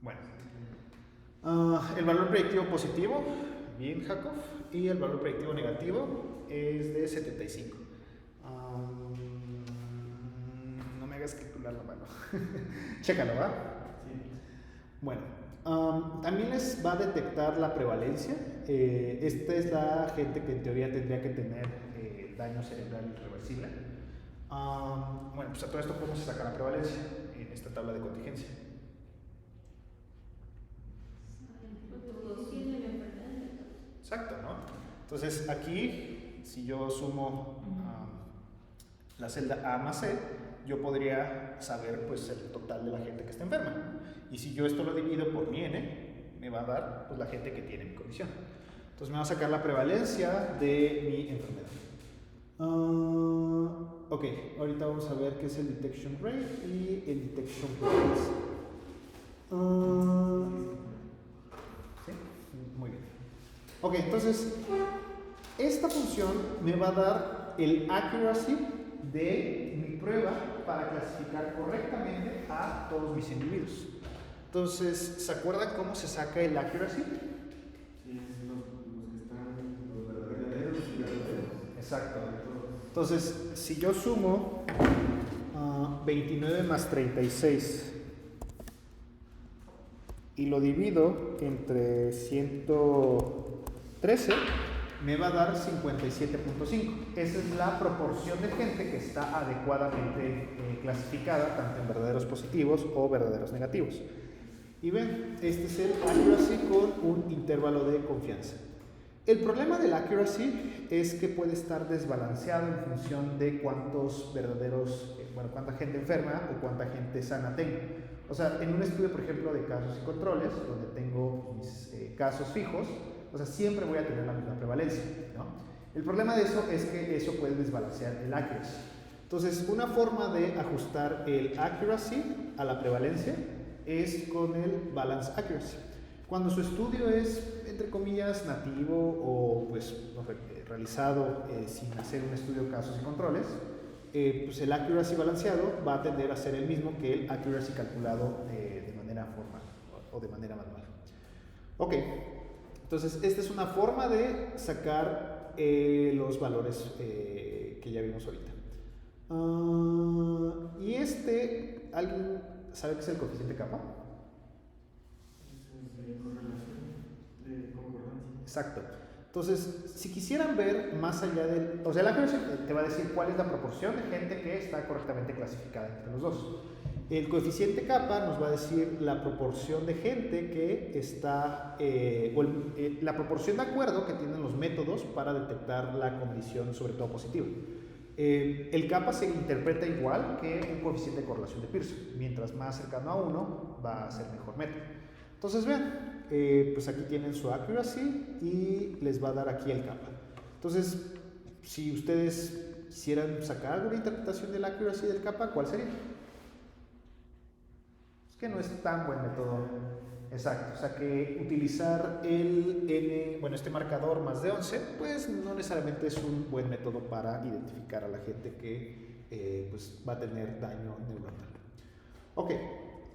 Bueno, el valor predictivo positivo, bien Jacob, y el valor predictivo negativo es de 75. No me hagas calcular la mano. Chécalo, ¿va? Sí. Bueno, también les va a detectar la prevalencia. Esta es la gente que en teoría tendría que tener daño cerebral irreversible. Bueno, pues a todo esto podemos sacar la prevalencia en esta tabla de contingencia. Exacto, ¿no? Entonces aquí, si yo sumo la celda A más C, yo podría saber pues el total de la gente que está enferma. Y si yo esto lo divido por mi N, me va a dar pues la gente que tiene mi condición. Entonces me va a sacar la prevalencia de mi enfermedad. Ok, ahorita vamos a ver qué es el detection rate y el detection prevalence. ¿Sí? Muy bien. Ok, entonces esta función me va a dar el accuracy de mi prueba para clasificar correctamente a todos mis individuos. Entonces, ¿se acuerdan cómo se saca el accuracy? Sí, es los que están, los verdaderos y verdaderos. Exacto. Entonces, si yo sumo 29 más 36 y lo divido entre 113, me va a dar 57.5. Esa es la proporción de gente que está adecuadamente clasificada, tanto en verdaderos positivos o verdaderos negativos. Y ven, este es el accuracy con un intervalo de confianza. El problema del accuracy es que puede estar desbalanceado en función de cuántos verdaderos, cuánta gente enferma o cuánta gente sana tengo. O sea, en un estudio, por ejemplo, de casos y controles, donde tengo mis casos fijos, o sea, siempre voy a tener la misma prevalencia, ¿no? El problema de eso es que eso puede desbalancear el accuracy. Entonces, una forma de ajustar el accuracy a la prevalencia es con el balance accuracy. Cuando su estudio es, entre comillas, nativo o pues realizado sin hacer un estudio de casos y controles, pues el accuracy balanceado va a tender a ser el mismo que el accuracy calculado de manera formal o de manera manual. Ok, entonces esta es una forma de sacar los valores que ya vimos ahorita. Y ¿alguien sabe qué es el coeficiente kappa? Eso es de correlación, de concordancia. Exacto. Entonces, si quisieran ver más allá del... O sea, el accuracy te va a decir cuál es la proporción de gente que está correctamente clasificada entre los dos. El coeficiente kappa nos va a decir la proporción de gente que está... la proporción de acuerdo que tienen los métodos para detectar la condición, sobre todo positiva. El kappa se interpreta igual que un coeficiente de correlación de Pearson. Mientras más cercano a 1, va a ser mejor método. Entonces, vean, pues aquí tienen su accuracy y les va a dar aquí el kappa. Entonces, si ustedes quisieran sacar alguna interpretación del accuracy del kappa, ¿cuál sería? Es que no es tan buen método. Exacto, o sea que utilizar este marcador más de 11, pues no necesariamente es un buen método para identificar a la gente que pues va a tener daño neuronal. Ok,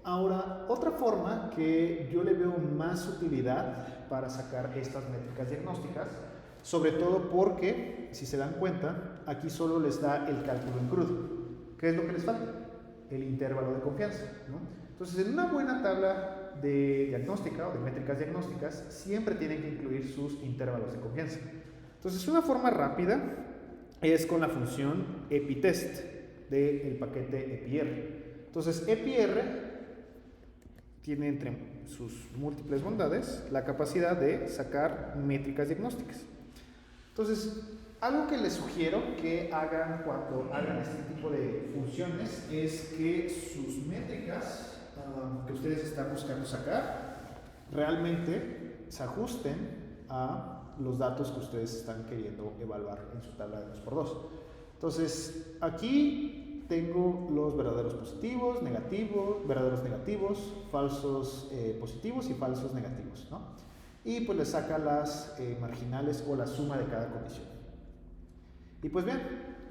ahora otra forma que yo le veo más utilidad para sacar estas métricas diagnósticas, sobre todo porque, si se dan cuenta, aquí solo les da el cálculo en crudo. ¿Qué es lo que les falta? El intervalo de confianza, ¿no? Entonces, en una buena tabla de diagnóstica o de métricas diagnósticas, siempre tienen que incluir sus intervalos de confianza. Entonces, una forma rápida es con la función epitest del paquete EpiR. Entonces, EpiR tiene entre sus múltiples bondades la capacidad de sacar métricas diagnósticas. Entonces, algo que les sugiero que hagan cuando hagan este tipo de funciones es que sus métricas que ustedes están buscando sacar realmente se ajusten a los datos que ustedes están queriendo evaluar en su tabla de 2×2. Entonces, aquí tengo los verdaderos positivos, negativos, verdaderos negativos, falsos positivos y falsos negativos, ¿no? Y pues les saca las marginales o la suma de cada condición. Y pues bien,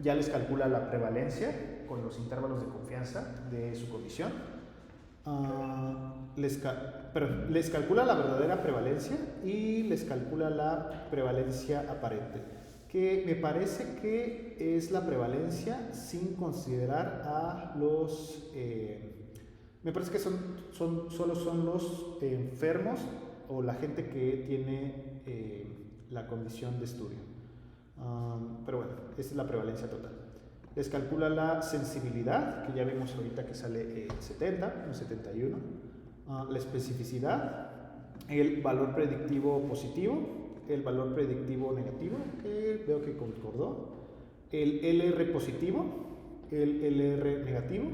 ya les calcula la prevalencia con los intervalos de confianza de su condición. Les calcula la verdadera prevalencia y les calcula la prevalencia aparente, que me parece que es la prevalencia sin considerar a los... me parece que solo son los enfermos o la gente que tiene la condición de estudio. Pero bueno, esta es la prevalencia total. Les calcula la sensibilidad, que ya vimos ahorita que sale en 70, en 71. La especificidad, el valor predictivo positivo, el valor predictivo negativo, que veo que concordó, el LR positivo, el LR negativo,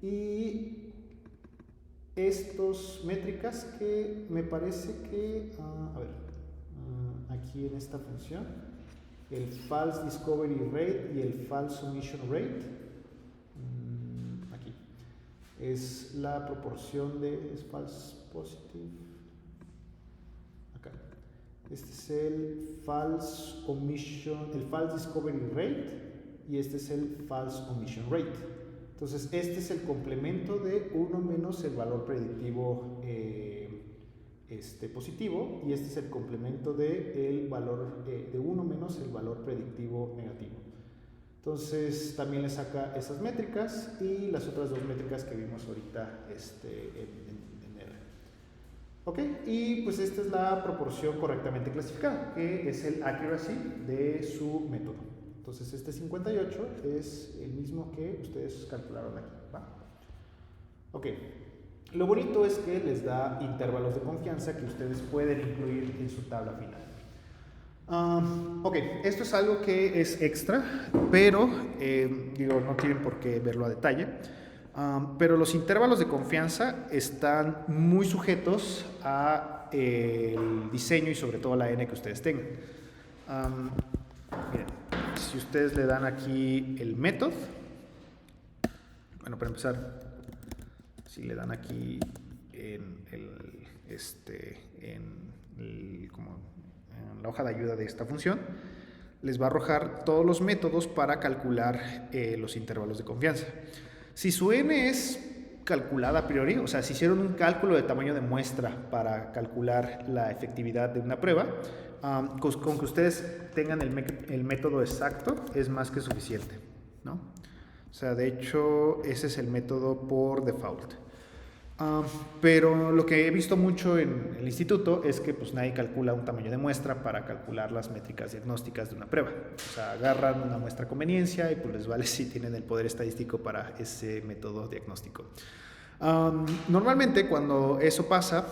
y estas métricas que me parece que, aquí en esta función, el false discovery rate y el false omission rate, aquí, es la proporción de false positive, acá, este es el false omission, el false discovery rate y este es el false omission rate. Entonces este es el complemento de 1 menos el valor predictivo positivo, y este es el complemento del valor de 1 menos el valor predictivo negativo. Entonces también le saca esas métricas y las otras dos métricas que vimos ahorita en R. Ok, y pues esta es la proporción correctamente clasificada, que es el accuracy de su método. Entonces este 58 es el mismo que ustedes calcularon aquí, ¿va? Ok. Lo bonito es que les da intervalos de confianza que ustedes pueden incluir en su tabla final. Ok, esto es algo que es extra, pero no tienen por qué verlo a detalle. Pero los intervalos de confianza están muy sujetos a el diseño y sobre todo a la N que ustedes tengan. Miren, si ustedes le dan aquí el método, bueno, para empezar, si le dan aquí en la hoja de ayuda de esta función, les va a arrojar todos los métodos para calcular los intervalos de confianza. Si su n es calculada a priori, o sea, si hicieron un cálculo de tamaño de muestra para calcular la efectividad de una prueba, con que ustedes tengan el método exacto es más que suficiente, ¿no? O sea, de hecho, ese es el método por default. Pero lo que he visto mucho en el instituto es que pues nadie calcula un tamaño de muestra para calcular las métricas diagnósticas de una prueba. O sea, agarran una muestra a conveniencia y pues les vale si tienen el poder estadístico para ese método diagnóstico. Normalmente cuando eso pasa,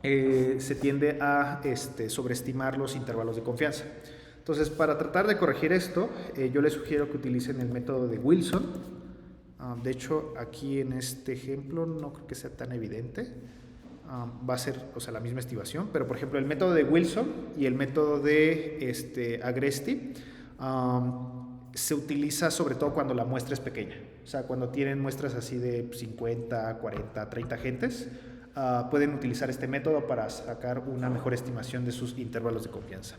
se tiende a sobreestimar los intervalos de confianza. Entonces, para tratar de corregir esto, yo les sugiero que utilicen el método de Wilson. De hecho, aquí en este ejemplo no creo que sea tan evidente. Va a ser, o sea, la misma estimación, pero por ejemplo el método de Wilson y el método de Agresti se utiliza sobre todo cuando la muestra es pequeña. O sea, cuando tienen muestras así de 50, 40, 30 gentes, pueden utilizar este método para sacar una mejor estimación de sus intervalos de confianza.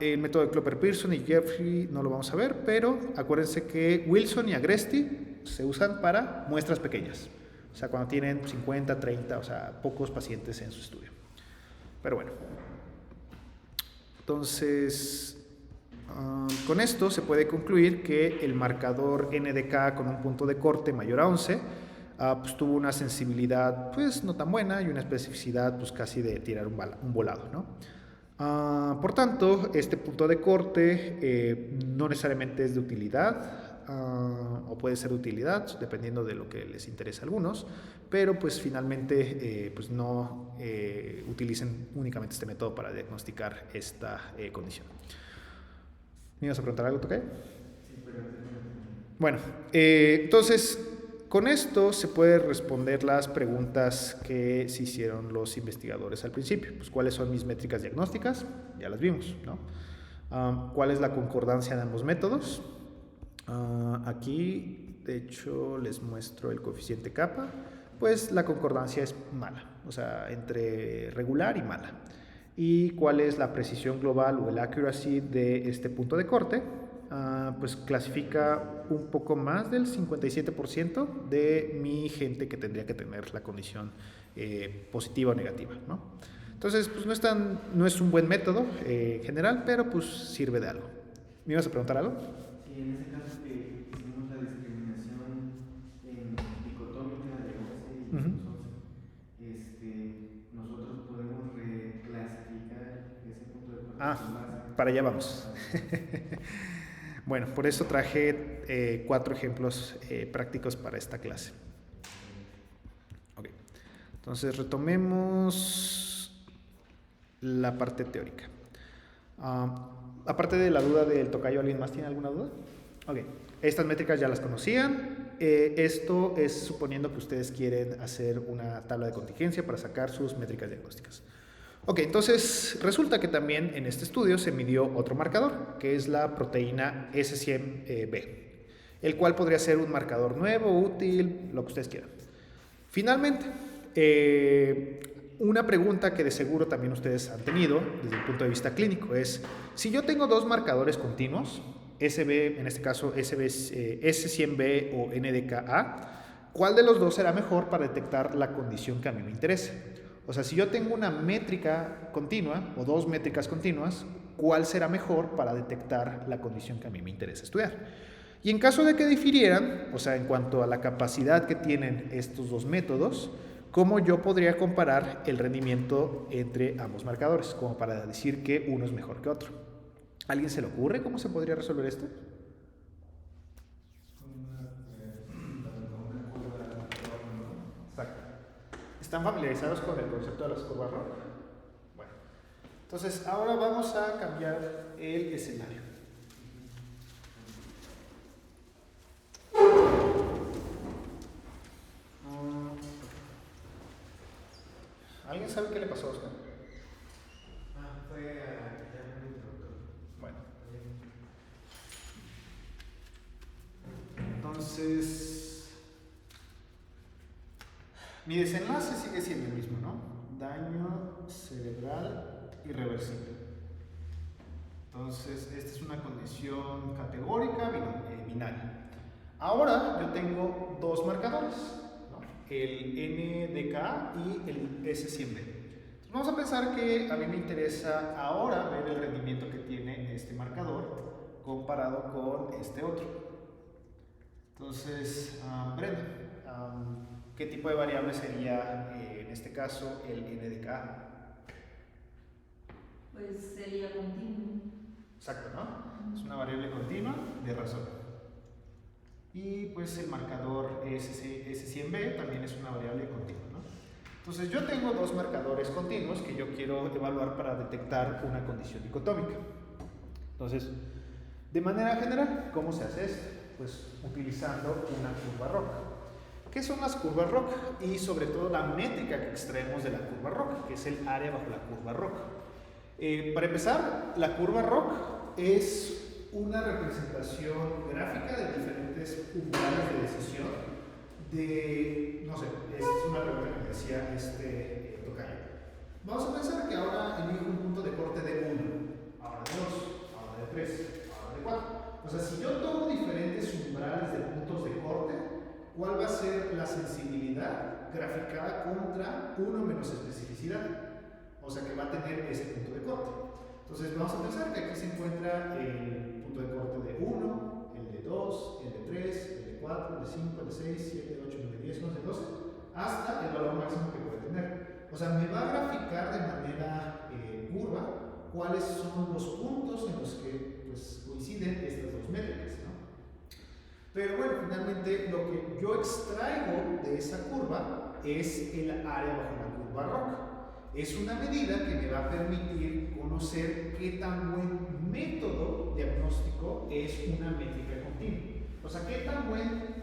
El método de Klopper-Pearson y Jeffrey no lo vamos a ver, pero acuérdense que Wilson y Agresti se usan para muestras pequeñas. O sea, cuando tienen 50, 30, o sea, pocos pacientes en su estudio. Pero bueno. Entonces, con esto se puede concluir que el marcador NDK con un punto de corte mayor a 11 pues tuvo una sensibilidad pues no tan buena y una especificidad pues casi de tirar un volado, ¿no? Por tanto, este punto de corte no necesariamente es de utilidad o puede ser de utilidad dependiendo de lo que les interese a algunos, pero pues finalmente pues no utilicen únicamente este método para diagnosticar esta condición. ¿Me ibas a preguntar algo, Tocayo? Sí, pero bueno, entonces con esto se puede responder las preguntas que se hicieron los investigadores al principio. Pues, ¿cuáles son mis métricas diagnósticas? Ya las vimos, ¿no? ¿Cuál es la concordancia de ambos métodos? Aquí, de hecho, les muestro el coeficiente kappa. Pues la concordancia es mala, o sea, entre regular y mala. ¿Y cuál es la precisión global o el accuracy de este punto de corte? Pues clasifica un poco más del 57% de mi gente que tendría que tener la condición positiva o negativa, ¿no? Entonces, pues no es un buen método general, pero pues sirve de algo. ¿Me ibas a preguntar algo? Y en ese caso que hicimos la discriminación en dicotómica de 11 y 11, nosotros podemos reclasificar ese punto de corte. Para allá vamos. Bueno, por eso traje 4 ejemplos prácticos para esta clase. Okay. Entonces retomemos la parte teórica. Aparte de la duda del tocayo, ¿alguien más tiene alguna duda? Ok, estas métricas ya las conocían. Esto es suponiendo que ustedes quieren hacer una tabla de contingencia para sacar sus métricas diagnósticas. Ok, entonces resulta que también en este estudio se midió otro marcador, que es la proteína S100B, el cual podría ser un marcador nuevo, útil, lo que ustedes quieran. Finalmente, una pregunta que de seguro también ustedes han tenido desde el punto de vista clínico es, si yo tengo dos marcadores continuos, SB, en este caso S100B o NDKA, ¿cuál de los dos será mejor para detectar la condición que a mí me interesa? O sea, si yo tengo una métrica continua o dos métricas continuas, ¿cuál será mejor para detectar la condición que a mí me interesa estudiar? Y en caso de que difirieran, o sea, en cuanto a la capacidad que tienen estos dos métodos, ¿cómo yo podría comparar el rendimiento entre ambos marcadores? Como para decir que uno es mejor que otro. ¿A alguien se le ocurre cómo se podría resolver esto? Exacto. ¿Están familiarizados con el concepto de las curvas ROC? Bueno, entonces ahora vamos a cambiar el escenario. ¿Alguien sabe qué le pasó a Oscar? Fue a un introductor. Bueno. Entonces, mi desenlace sigue siendo el mismo, ¿no? Daño cerebral irreversible. Entonces, esta es una condición categórica binaria. Ahora yo tengo dos marcadores, ¿no? El NDK y el S100B. Entonces vamos a pensar que a mí me interesa ahora ver el rendimiento que tiene este marcador comparado con este otro. Entonces, Brenda, ¿qué tipo de variable sería en este caso el NDK? Pues sería continuo. Exacto, ¿no? Es una variable continua de razón. Y pues el marcador S100B también es una variable continua, ¿no? Entonces yo tengo dos marcadores continuos que yo quiero evaluar para detectar una condición dicotómica. Entonces, de manera general, ¿cómo se hace esto? Pues utilizando una curva ROC. ¿Qué son las curvas ROC? Y sobre todo la métrica que extraemos de la curva ROC, que es el área bajo la curva ROC. Para empezar, la curva ROC es una representación gráfica de diferentes umbrales de decisión de, no sé, es una pregunta que me decía tocayo. Vamos a pensar que ahora elijo un punto de corte de 1, ahora de 2, ahora de 3, ahora de 4. O sea, si yo tomo diferentes umbrales de puntos de corte, ¿cuál va a ser la sensibilidad graficada contra 1 menos especificidad? O sea, que va a tener ese punto de corte. Entonces vamos a pensar que aquí se encuentra el punto de corte de 1, el de 2, el de 3, el de 4, el de 5, el de 6, 7, 8, 9, 10, 11, 12, hasta el valor máximo que puede tener. O sea, me va a graficar de manera curva cuáles son los puntos en los que pues, coinciden estas dos métricas, ¿no? Pero bueno, finalmente lo que yo extraigo de esa curva es el área bajo la curva ROC. Es una medida que me va a permitir conocer qué tan buen método diagnóstico es una métrica continua. O sea, qué tan buen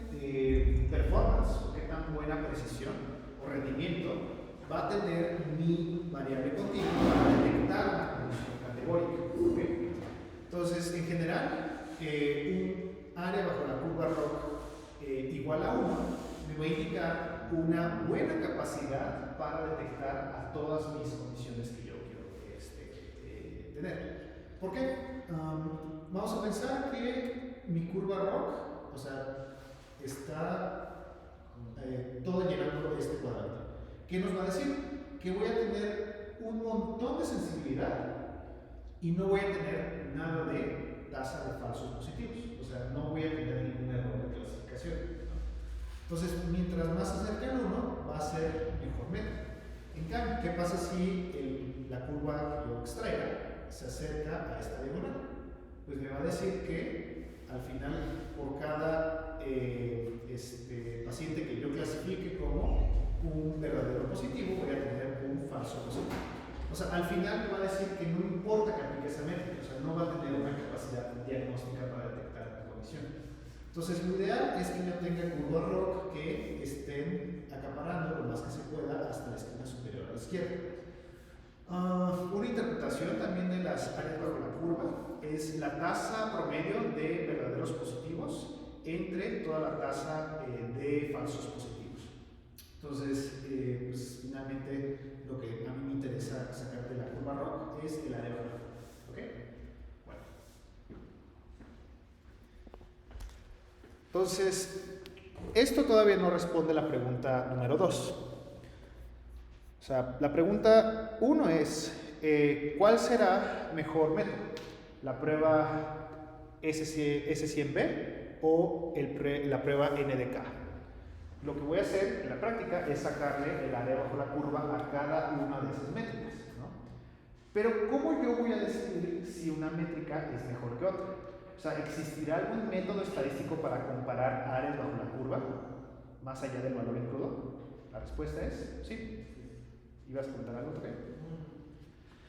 performance o qué tan buena precisión o rendimiento va a tener mi variable continua para detectar una condición categórica. ¿Okay? Entonces, en general, un área bajo la curva ROC igual a 1 me va a indicar una buena capacidad para detectar a todas mis condiciones que yo quiero tener. ¿Por qué? Vamos a pensar que mi curva ROC, o sea, está todo llenando este cuadrante. ¿Qué nos va a decir? Que voy a tener un montón de sensibilidad y no voy a tener nada de tasa de falsos positivos. O sea, no voy a tener ningún error de clasificación. Entonces, mientras más se acerque al 1, va a ser mejor método. En cambio, ¿qué pasa si la curva que yo extraiga se acerca a esta diagonal? Pues me va a decir que al final, por cada paciente que yo clasifique como un verdadero positivo, voy a tener un falso positivo. O sea, al final me va a decir que no importa que aplique esa métrica, o sea, no va a tener una capacidad diagnóstica para detectar la condición. Entonces, lo ideal es que yo tenga curvas ROC que estén acaparando lo más que se pueda hasta la esquina superior a la izquierda. Una interpretación también de las áreas bajo la curva es la tasa promedio de verdaderos positivos entre toda la tasa de falsos positivos. Entonces, pues, finalmente, lo que a mí me interesa sacar de la curva ROC es el área bajo la curva. ¿Ok? Bueno. Entonces, esto todavía no responde a la pregunta número 2. O sea, la pregunta 1 es, ¿cuál será mejor método? ¿La prueba S100B o la prueba NDK? Lo que voy a hacer en la práctica es sacarle el área bajo la curva a cada una de esas métricas, ¿no? Pero ¿cómo yo voy a decidir si una métrica es mejor que otra? O sea, ¿existirá algún método estadístico para comparar áreas bajo la curva más allá del valor en crudo? La respuesta es sí. ¿Ibas a contar algo también?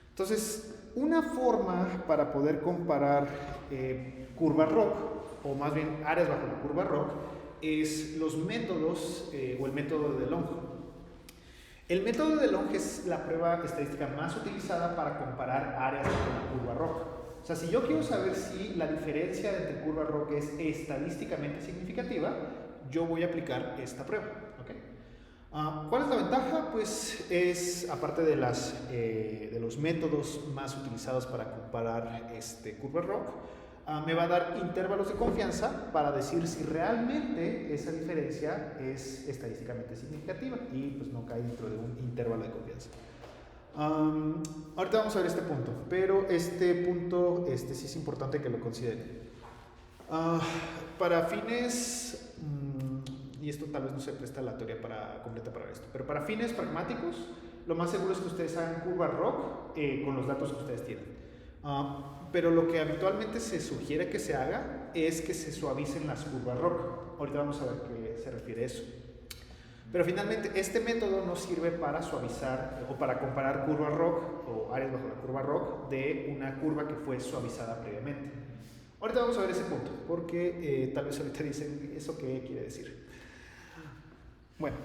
Entonces, una forma para poder comparar curvas ROC, o más bien áreas bajo la curva ROC, es los métodos o el método de DeLong. El método de DeLong es la prueba estadística más utilizada para comparar áreas bajo la curva ROC. O sea, si yo quiero saber si la diferencia entre curva ROC es estadísticamente significativa, yo voy a aplicar esta prueba. ¿Okay? ¿Cuál es la ventaja? Pues es, aparte de los métodos más utilizados para comparar curva ROC, me va a dar intervalos de confianza para decir si realmente esa diferencia es estadísticamente significativa y pues no cae dentro de un intervalo de confianza. Ahorita vamos a ver este punto, pero este punto sí es importante que lo consideren. Para fines, y esto tal vez no se presta la teoría completa para esto, pero para fines pragmáticos, lo más seguro es que ustedes hagan curvas ROC con los datos que ustedes tienen. Pero lo que habitualmente se sugiere que se haga es que se suavicen las curvas ROC. Ahorita vamos a ver qué se refiere a eso. Pero finalmente este método no sirve para suavizar o para comparar curvas ROC o áreas bajo la curva ROC de una curva que fue suavizada previamente. Ahorita vamos a ver ese punto, porque tal vez ahorita dicen, ¿eso qué quiere decir? Bueno,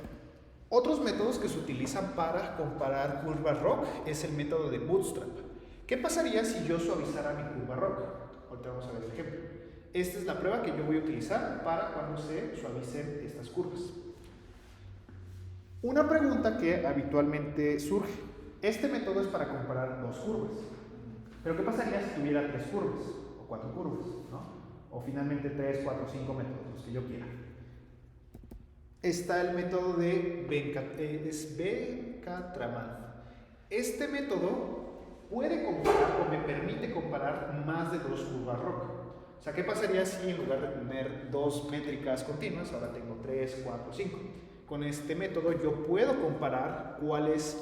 otros métodos que se utilizan para comparar curvas ROC es el método de Bootstrap. ¿Qué pasaría si yo suavizara mi curva ROC? Ahorita vamos a ver el ejemplo. Esta es la prueba que yo voy a utilizar para cuando se suavicen estas curvas. Una pregunta que habitualmente surge. Este método es para comparar dos curvas. Pero ¿qué pasaría si tuviera tres curvas? O cuatro curvas, ¿no? O finalmente 3, 4, 5 métodos, los que yo quiera. Está el método de Venkatraman. Este método puede comparar o me permite comparar más de dos curvas ROC. O sea, ¿qué pasaría si en lugar de tener dos métricas continuas, ahora tengo 3, 4, 5? Con este método yo puedo comparar cuál es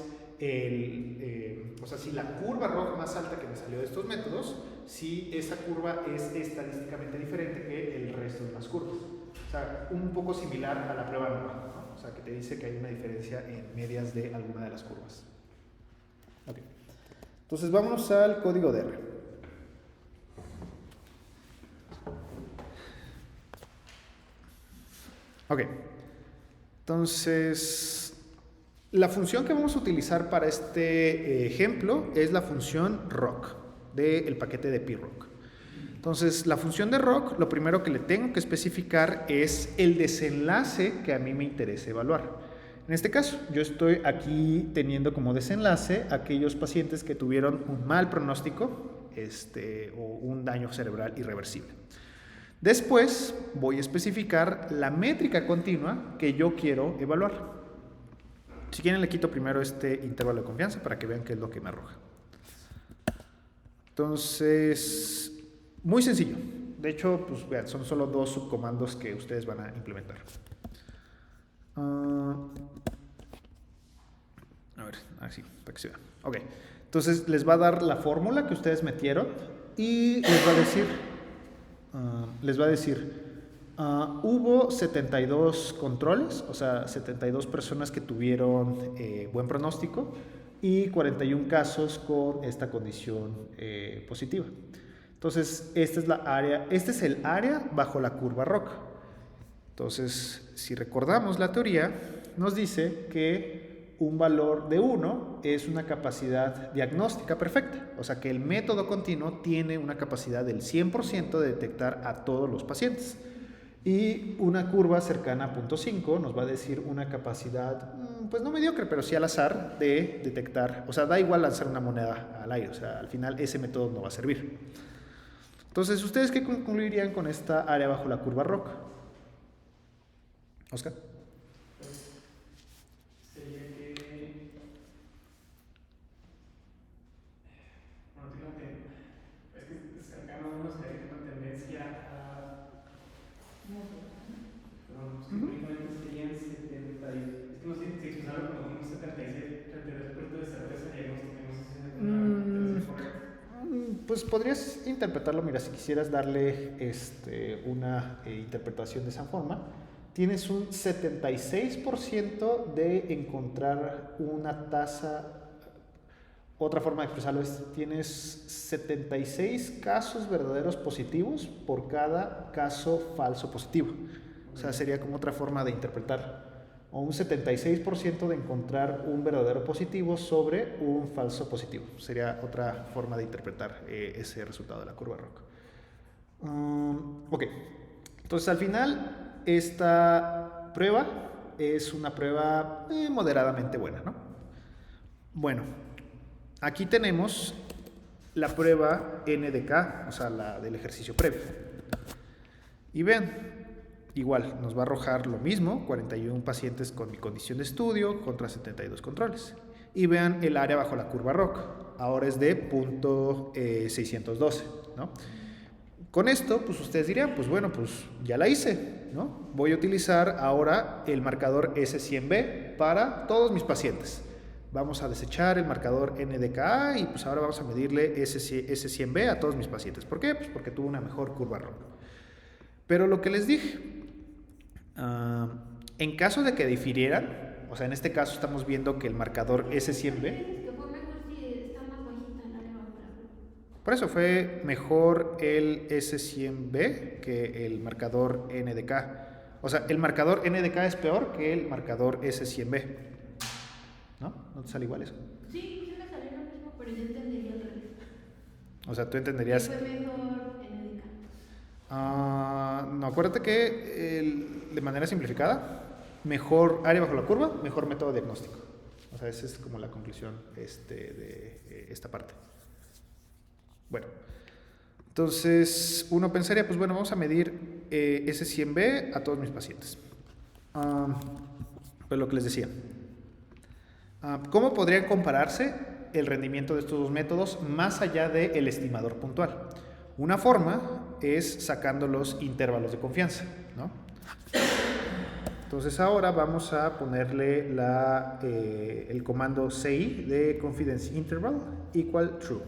o sea, si la curva ROC más alta que me salió de estos métodos, si esa curva es estadísticamente diferente que el resto de las curvas. O sea, un poco similar a la prueba normal, ¿no? O sea, que te dice que hay una diferencia en medias de alguna de las curvas. Ok. Entonces vámonos al código de R. Ok. Entonces, la función que vamos a utilizar para este ejemplo es la función ROC del paquete de PROC. Entonces, la función de ROC, lo primero que le tengo que especificar es el desenlace que a mí me interesa evaluar. En este caso, yo estoy aquí teniendo como desenlace aquellos pacientes que tuvieron un mal pronóstico o un daño cerebral irreversible. Después voy a especificar la métrica continua que yo quiero evaluar. Si quieren le quito primero este intervalo de confianza para que vean qué es lo que me arroja. Entonces, muy sencillo. De hecho, pues vean, son solo dos subcomandos que ustedes van a implementar. A ver, así, para que se vea. Ok, entonces les va a dar la fórmula que ustedes metieron y les va a decir, hubo 72 controles, o sea, 72 personas que tuvieron buen pronóstico y 41 casos con esta condición positiva. Entonces, este es el área bajo la curva ROC. Entonces, si recordamos la teoría, nos dice que un valor de 1 es una capacidad diagnóstica perfecta, o sea que el método continuo tiene una capacidad del 100% de detectar a todos los pacientes. Y una curva cercana a 0.5 nos va a decir una capacidad, pues no mediocre, pero sí al azar de detectar, o sea, da igual lanzar una moneda al aire, o sea, al final ese método no va a servir. Entonces, ¿ustedes qué concluirían con esta área bajo la curva ROC? Oscar. Sería que. Bueno, tengo que. Es que cercano a unos que hay una tendencia a. Perdón, serían 70. Es que no sé si expresaron como un 76, 32% de certeza diagnóstica. No sé si es una correcta. Pues podrías interpretarlo, mira, si quisieras darle una interpretación de esa forma. Tienes un 76% de encontrar una tasa, otra forma de expresarlo es, tienes 76 casos verdaderos positivos por cada caso falso positivo. O sea, sería como otra forma de interpretar. O un 76% de encontrar un verdadero positivo sobre un falso positivo. Sería otra forma de interpretar ese resultado de la curva ROC. Ok, entonces al final esta prueba es una prueba moderadamente buena, ¿no? Bueno, aquí tenemos la prueba NDK, o sea, la del ejercicio previo. Y vean, igual nos va a arrojar lo mismo, 41 pacientes con mi condición de estudio contra 72 controles. Y vean el área bajo la curva ROC, ahora es de .612, ¿no? Con esto, pues ustedes dirían, pues bueno, pues ya la hice, ¿no? Voy a utilizar ahora el marcador S100B para todos mis pacientes. Vamos a desechar el marcador NDKA y pues ahora vamos a medirle S100B a todos mis pacientes. ¿Por qué? Pues porque tuvo una mejor curva ROC. Pero lo que les dije, en caso de que difirieran, o sea, en este caso estamos viendo que el marcador S100B... Que fue mejor si está más bajita el área bajo la curva. Por eso fue mejor el S100B que el marcador NDK. O sea, el marcador NDK es peor que el marcador S100B. ¿No? ¿No te sale igual eso? Sí, sí me salió lo mismo, pero yo entendería al revés. O sea, tú entenderías... Fue mejor NDK. no, acuérdate que de manera simplificada, mejor área bajo la curva, mejor método diagnóstico. O sea, esa es como la conclusión de esta parte. Bueno, entonces uno pensaría, pues bueno, vamos a medir S100B a todos mis pacientes. Pues lo que les decía. ¿Cómo podrían compararse el rendimiento de estos dos métodos más allá del estimador puntual? Una forma es sacando los intervalos de confianza, ¿no? Entonces ahora vamos a ponerle el comando CI de confidence interval equal true.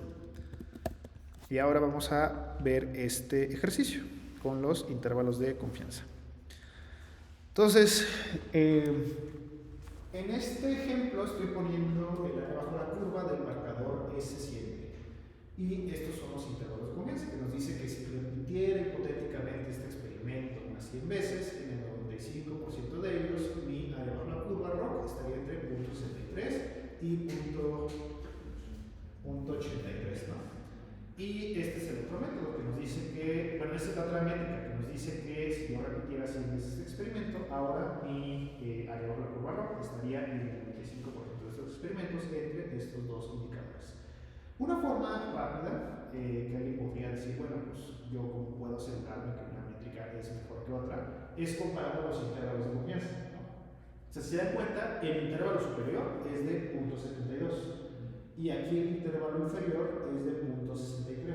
Y ahora vamos a ver este ejercicio con los intervalos de confianza. Entonces, en este ejemplo estoy poniendo el área bajo la curva del marcador S100. Y estos son los intervalos de confianza que nos dice que si repitiera hipotéticamente este experimento unas 100 veces, en el 95% de ellos mi área bajo la curva ROC estaría entre .63 y .83, ¿no? Y este es el otro método que nos dice que, bueno, esta es la otra métrica que nos dice que si yo repitiera 100 veces este experimento, ahora mi área bajo la curva ROC estaría en el 95% de estos experimentos entre estos dos indicadores. Una forma rápida que alguien podría decir, bueno, pues yo como puedo asegurarme que una métrica es mejor que otra, es comparando los intervalos de confianza, ¿no? O sea, si se dan cuenta, el intervalo superior es de .72 y aquí el intervalo inferior es de .63.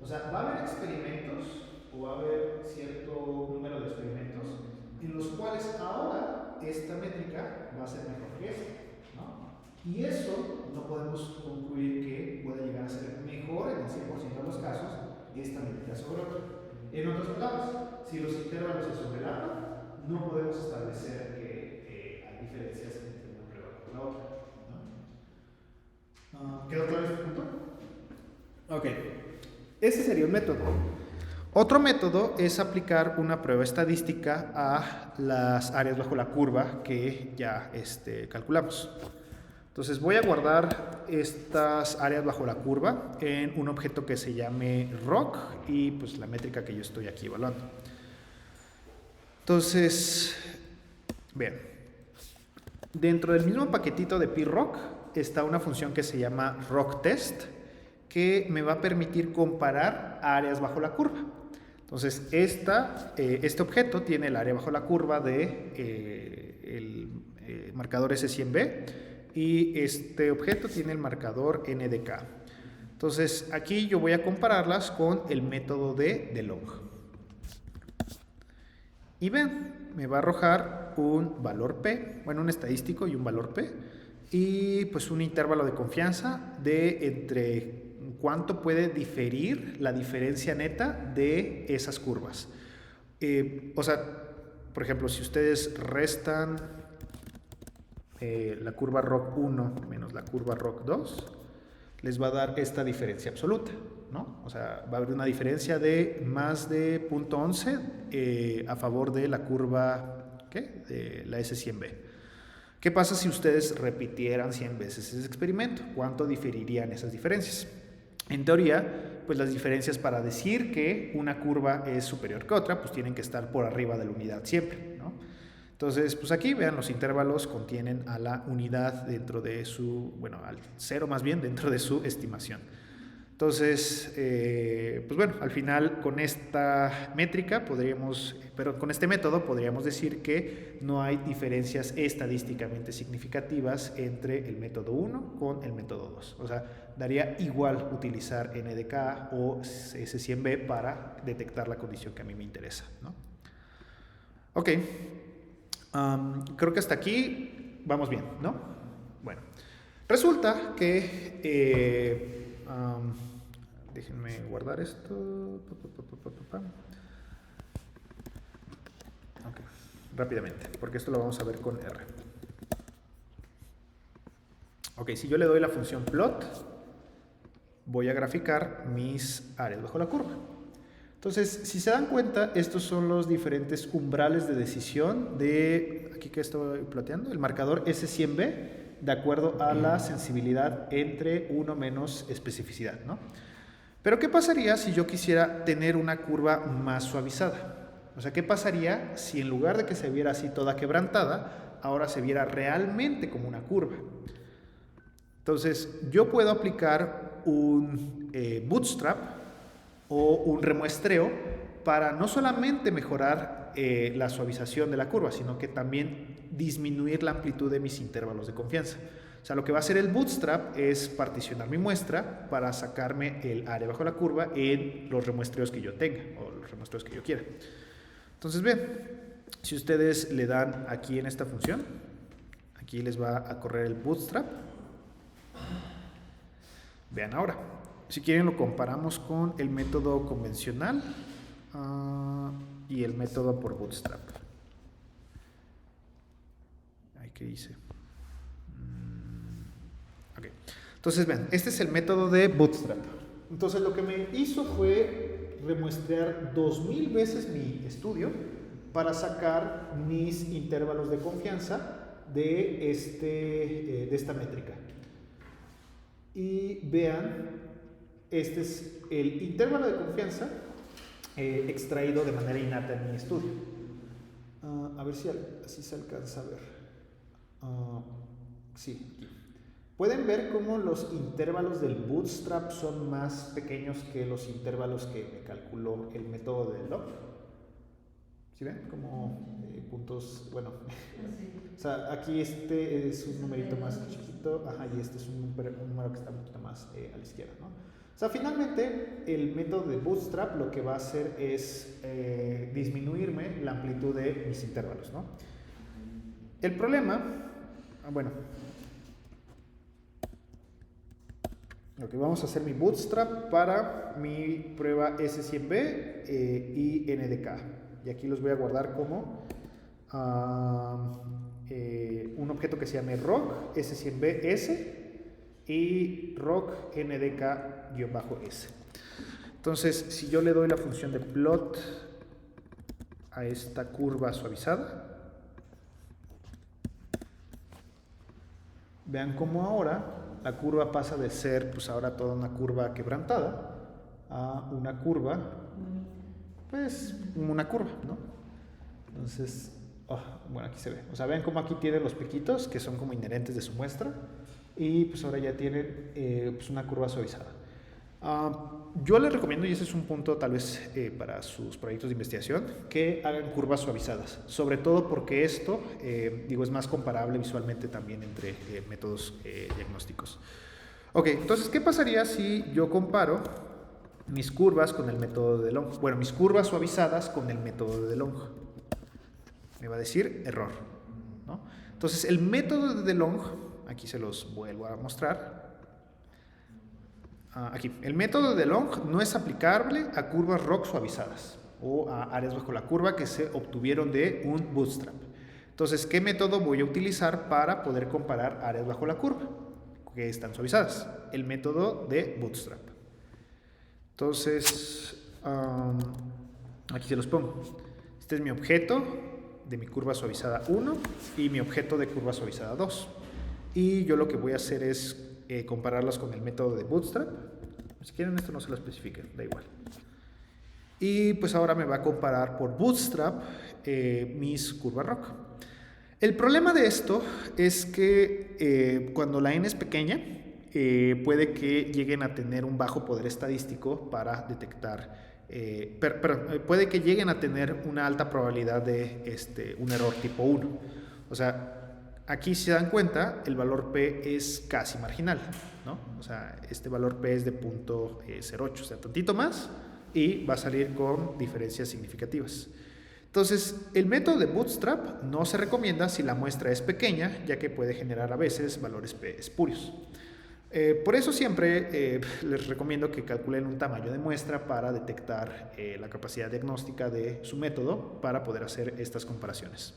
O sea, va a haber experimentos o va a haber cierto número de experimentos en los cuales ahora esta métrica va a ser mejor que esta, ¿no? Y eso no podemos concluir que pueda llegar a ser mejor en el 100% de los casos esta métrica sobre otra. En otras palabras, si los intervalos se sobrelapan, no podemos establecer que hay diferencias entre una prueba y la otra, ¿no? ¿Quedó claro este punto? Ok. Ese sería un método. Otro método es aplicar una prueba estadística a las áreas bajo la curva que ya calculamos. Entonces voy a guardar estas áreas bajo la curva en un objeto que se llame ROC y pues la métrica que yo estoy aquí evaluando. Entonces, vean, dentro del mismo paquetito de PROC está una función que se llama ROC-test que me va a permitir comparar áreas bajo la curva. Entonces, este objeto tiene el área bajo la curva de el marcador S100B y este objeto tiene el marcador NDK. Entonces, aquí yo voy a compararlas con el método de DeLong. Y ven, me va a arrojar un valor P, bueno, un estadístico y un valor P, y pues un intervalo de confianza de entre cuánto puede diferir la diferencia neta de esas curvas. O sea, por ejemplo, si ustedes restan la curva ROC1 menos la curva ROC2, les va a dar esta diferencia absoluta, ¿no? O sea, va a haber una diferencia de más de 0.11 a favor de la curva, ¿qué? De la S100B. ¿Qué pasa si ustedes repitieran 100 veces ese experimento? ¿Cuánto diferirían esas diferencias? En teoría, pues las diferencias para decir que una curva es superior que otra, pues tienen que estar por arriba de la unidad siempre, ¿no? Entonces, pues aquí vean, los intervalos contienen a la unidad dentro de su, bueno, al cero más bien dentro de su estimación. Entonces, pues bueno, al final con esta métrica con este método podríamos decir que no hay diferencias estadísticamente significativas entre el método 1 con el método 2. O sea, daría igual utilizar NDK o S100B para detectar la condición que a mí me interesa, ¿no? Ok, creo que hasta aquí vamos bien, ¿no? Bueno, resulta que... déjenme guardar esto. Okay. Rápidamente, porque esto lo vamos a ver con R. Ok, si yo le doy la función plot, voy a graficar mis áreas bajo la curva. Entonces, si se dan cuenta, estos son los diferentes umbrales de decisión de, aquí que estoy ploteando, el marcador S100B, de acuerdo a la sensibilidad entre 1 menos especificidad, ¿no? Pero ¿qué pasaría si yo quisiera tener una curva más suavizada? O sea, ¿qué pasaría si en lugar de que se viera así toda quebrantada, ahora se viera realmente como una curva? Entonces, yo puedo aplicar un bootstrap o un remuestreo para no solamente mejorar la suavización de la curva, sino que también disminuir la amplitud de mis intervalos de confianza. O sea, lo que va a hacer el bootstrap es particionar mi muestra para sacarme el área bajo la curva en los remuestreos que yo tenga o los remuestreos que yo quiera. Entonces, bien, si ustedes le dan aquí en esta función, aquí les va a correr el bootstrap. Vean ahora, si quieren lo comparamos con el método convencional y el método por bootstrap. ¿Qué hice? Ok. Entonces, ven, este es el método de bootstrap. Entonces, lo que me hizo fue remuestrear 2000 veces mi estudio para sacar mis intervalos de confianza de esta métrica. Y vean, este es el intervalo de confianza extraído de manera innata en mi estudio. A ver si así se alcanza a ver. Sí. Pueden ver cómo los intervalos del bootstrap son más pequeños que los intervalos que me calculó el método de log. ¿Sí ven? Como puntos, bueno. O sea, aquí este es un numerito más chiquito, y este es un número que está un poquito más a la izquierda, ¿no? O sea, finalmente el método de bootstrap lo que va a hacer es disminuirme la amplitud de mis intervalos, ¿no? El problema, bueno, ok, vamos a hacer mi bootstrap para mi prueba S100B y NDK. Y aquí los voy a guardar como un objeto que se llame rock S100B-S y rock NDK-S. Entonces, si yo le doy la función de plot a esta curva suavizada, vean cómo ahora la curva pasa de ser, pues ahora toda una curva quebrantada a una curva, pues una curva, ¿no? Entonces, bueno, aquí se ve. O sea, vean cómo aquí tienen los piquitos que son como inherentes de su muestra y pues ahora ya tienen pues una curva suavizada. Yo les recomiendo, y ese es un punto tal vez para sus proyectos de investigación, que hagan curvas suavizadas, sobre todo porque esto, es más comparable visualmente también entre métodos diagnósticos. Ok, entonces, ¿qué pasaría si yo comparo mis curvas con el método de DeLong? Bueno, mis curvas suavizadas con el método de DeLong. Me va a decir error, ¿no? Entonces, el método de DeLong, aquí se los vuelvo a mostrar. Aquí, el método de DeLong no es aplicable a curvas ROC suavizadas o a áreas bajo la curva que se obtuvieron de un bootstrap. Entonces, ¿qué método voy a utilizar para poder comparar áreas bajo la curva que están suavizadas? El método de bootstrap. Entonces, aquí se los pongo. Este es mi objeto de mi curva suavizada 1 y mi objeto de curva suavizada 2. Y yo lo que voy a hacer es compararlos con el método de bootstrap. Si quieren, esto no se lo especifica, da igual. Y pues ahora me va a comparar por bootstrap mis curvas ROC. El problema de esto es que cuando la n es pequeña, puede que lleguen a tener un bajo poder estadístico para detectar, puede que lleguen a tener una alta probabilidad de un error tipo 1. O sea, aquí si se dan cuenta, el valor P es casi marginal, ¿no? O sea, este valor P es de 0.08, o sea, tantito más, y va a salir con diferencias significativas. Entonces, el método de Bootstrap no se recomienda si la muestra es pequeña, ya que puede generar a veces valores P espurios. Por eso siempre les recomiendo que calculen un tamaño de muestra para detectar la capacidad diagnóstica de su método para poder hacer estas comparaciones.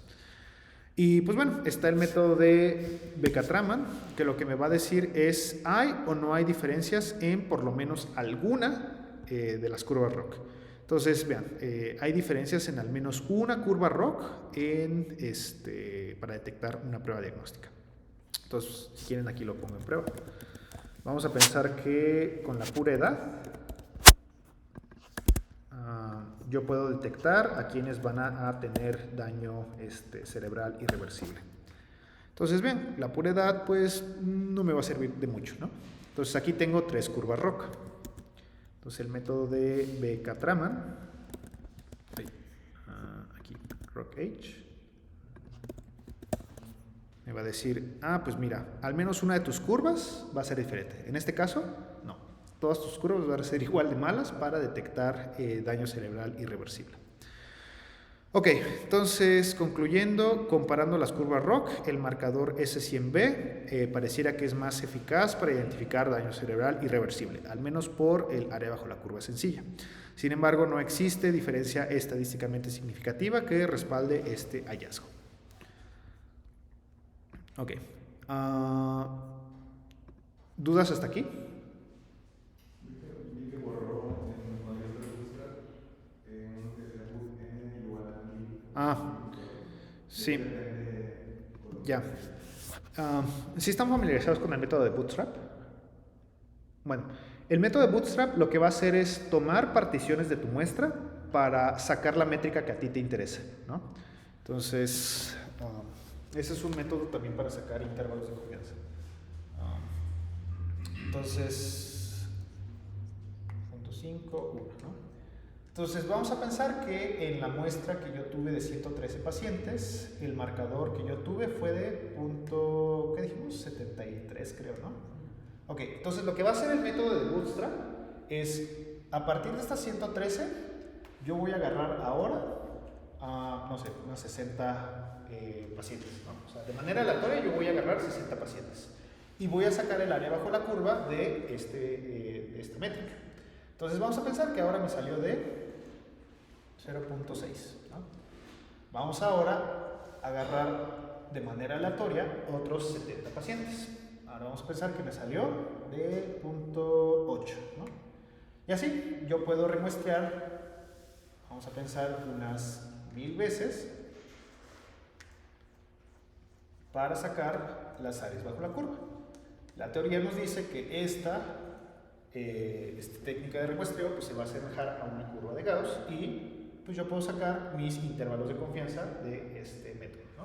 Y pues bueno, está el método de Becker-Traman, que lo que me va a decir es ¿hay o no hay diferencias en por lo menos alguna de las curvas ROC? Entonces, vean, hay diferencias en al menos una curva ROC para detectar una prueba diagnóstica. Entonces, si quieren, aquí lo pongo en prueba. Vamos a pensar que con la pura edad yo puedo detectar a quienes van a tener daño cerebral irreversible. Entonces, bien, la pura edad pues no me va a servir de mucho, ¿no? Entonces aquí tengo 3 curvas ROC. Entonces el método de Becker-Traman, aquí ROC-H, me va a decir, pues mira, al menos una de tus curvas va a ser diferente. En este caso, no. Todas tus curvas van a ser igual de malas para detectar daño cerebral irreversible. Ok, entonces concluyendo, comparando las curvas ROC, el marcador S100B pareciera que es más eficaz para identificar daño cerebral irreversible, al menos por el área bajo la curva sencilla. Sin embargo, no existe diferencia estadísticamente significativa que respalde este hallazgo. Ok, ¿dudas hasta aquí? Sí. Ya. ¿Sí están familiarizados con el método de Bootstrap? Bueno, el método de Bootstrap lo que va a hacer es tomar particiones de tu muestra para sacar la métrica que a ti te interesa, ¿no? Entonces, ese es un método también para sacar intervalos de confianza. Entonces, 0.5, 1, ¿no? Entonces vamos a pensar que en la muestra que yo tuve de 113 pacientes, el marcador que yo tuve fue de ¿qué dijimos? 73 creo, ¿no? Ok, entonces lo que va a hacer el método de Bootstrap es, a partir de estas 113, yo voy a agarrar ahora no sé, unos 60 pacientes, ¿no? O sea, de manera aleatoria yo voy a agarrar 60 pacientes y voy a sacar el área bajo la curva de esta métrica. Entonces vamos a pensar que ahora me salió de 0.6, ¿no? Vamos ahora a agarrar de manera aleatoria otros 70 pacientes. Ahora vamos a pensar que me salió de 0.8, ¿no? Y así yo puedo remuestrear, vamos a pensar unas 1000 veces para sacar las áreas bajo la curva. La teoría nos dice que esta técnica de remuestreo pues se va a asemejar a una curva de Gauss y pues yo puedo sacar mis intervalos de confianza de este método, ¿no?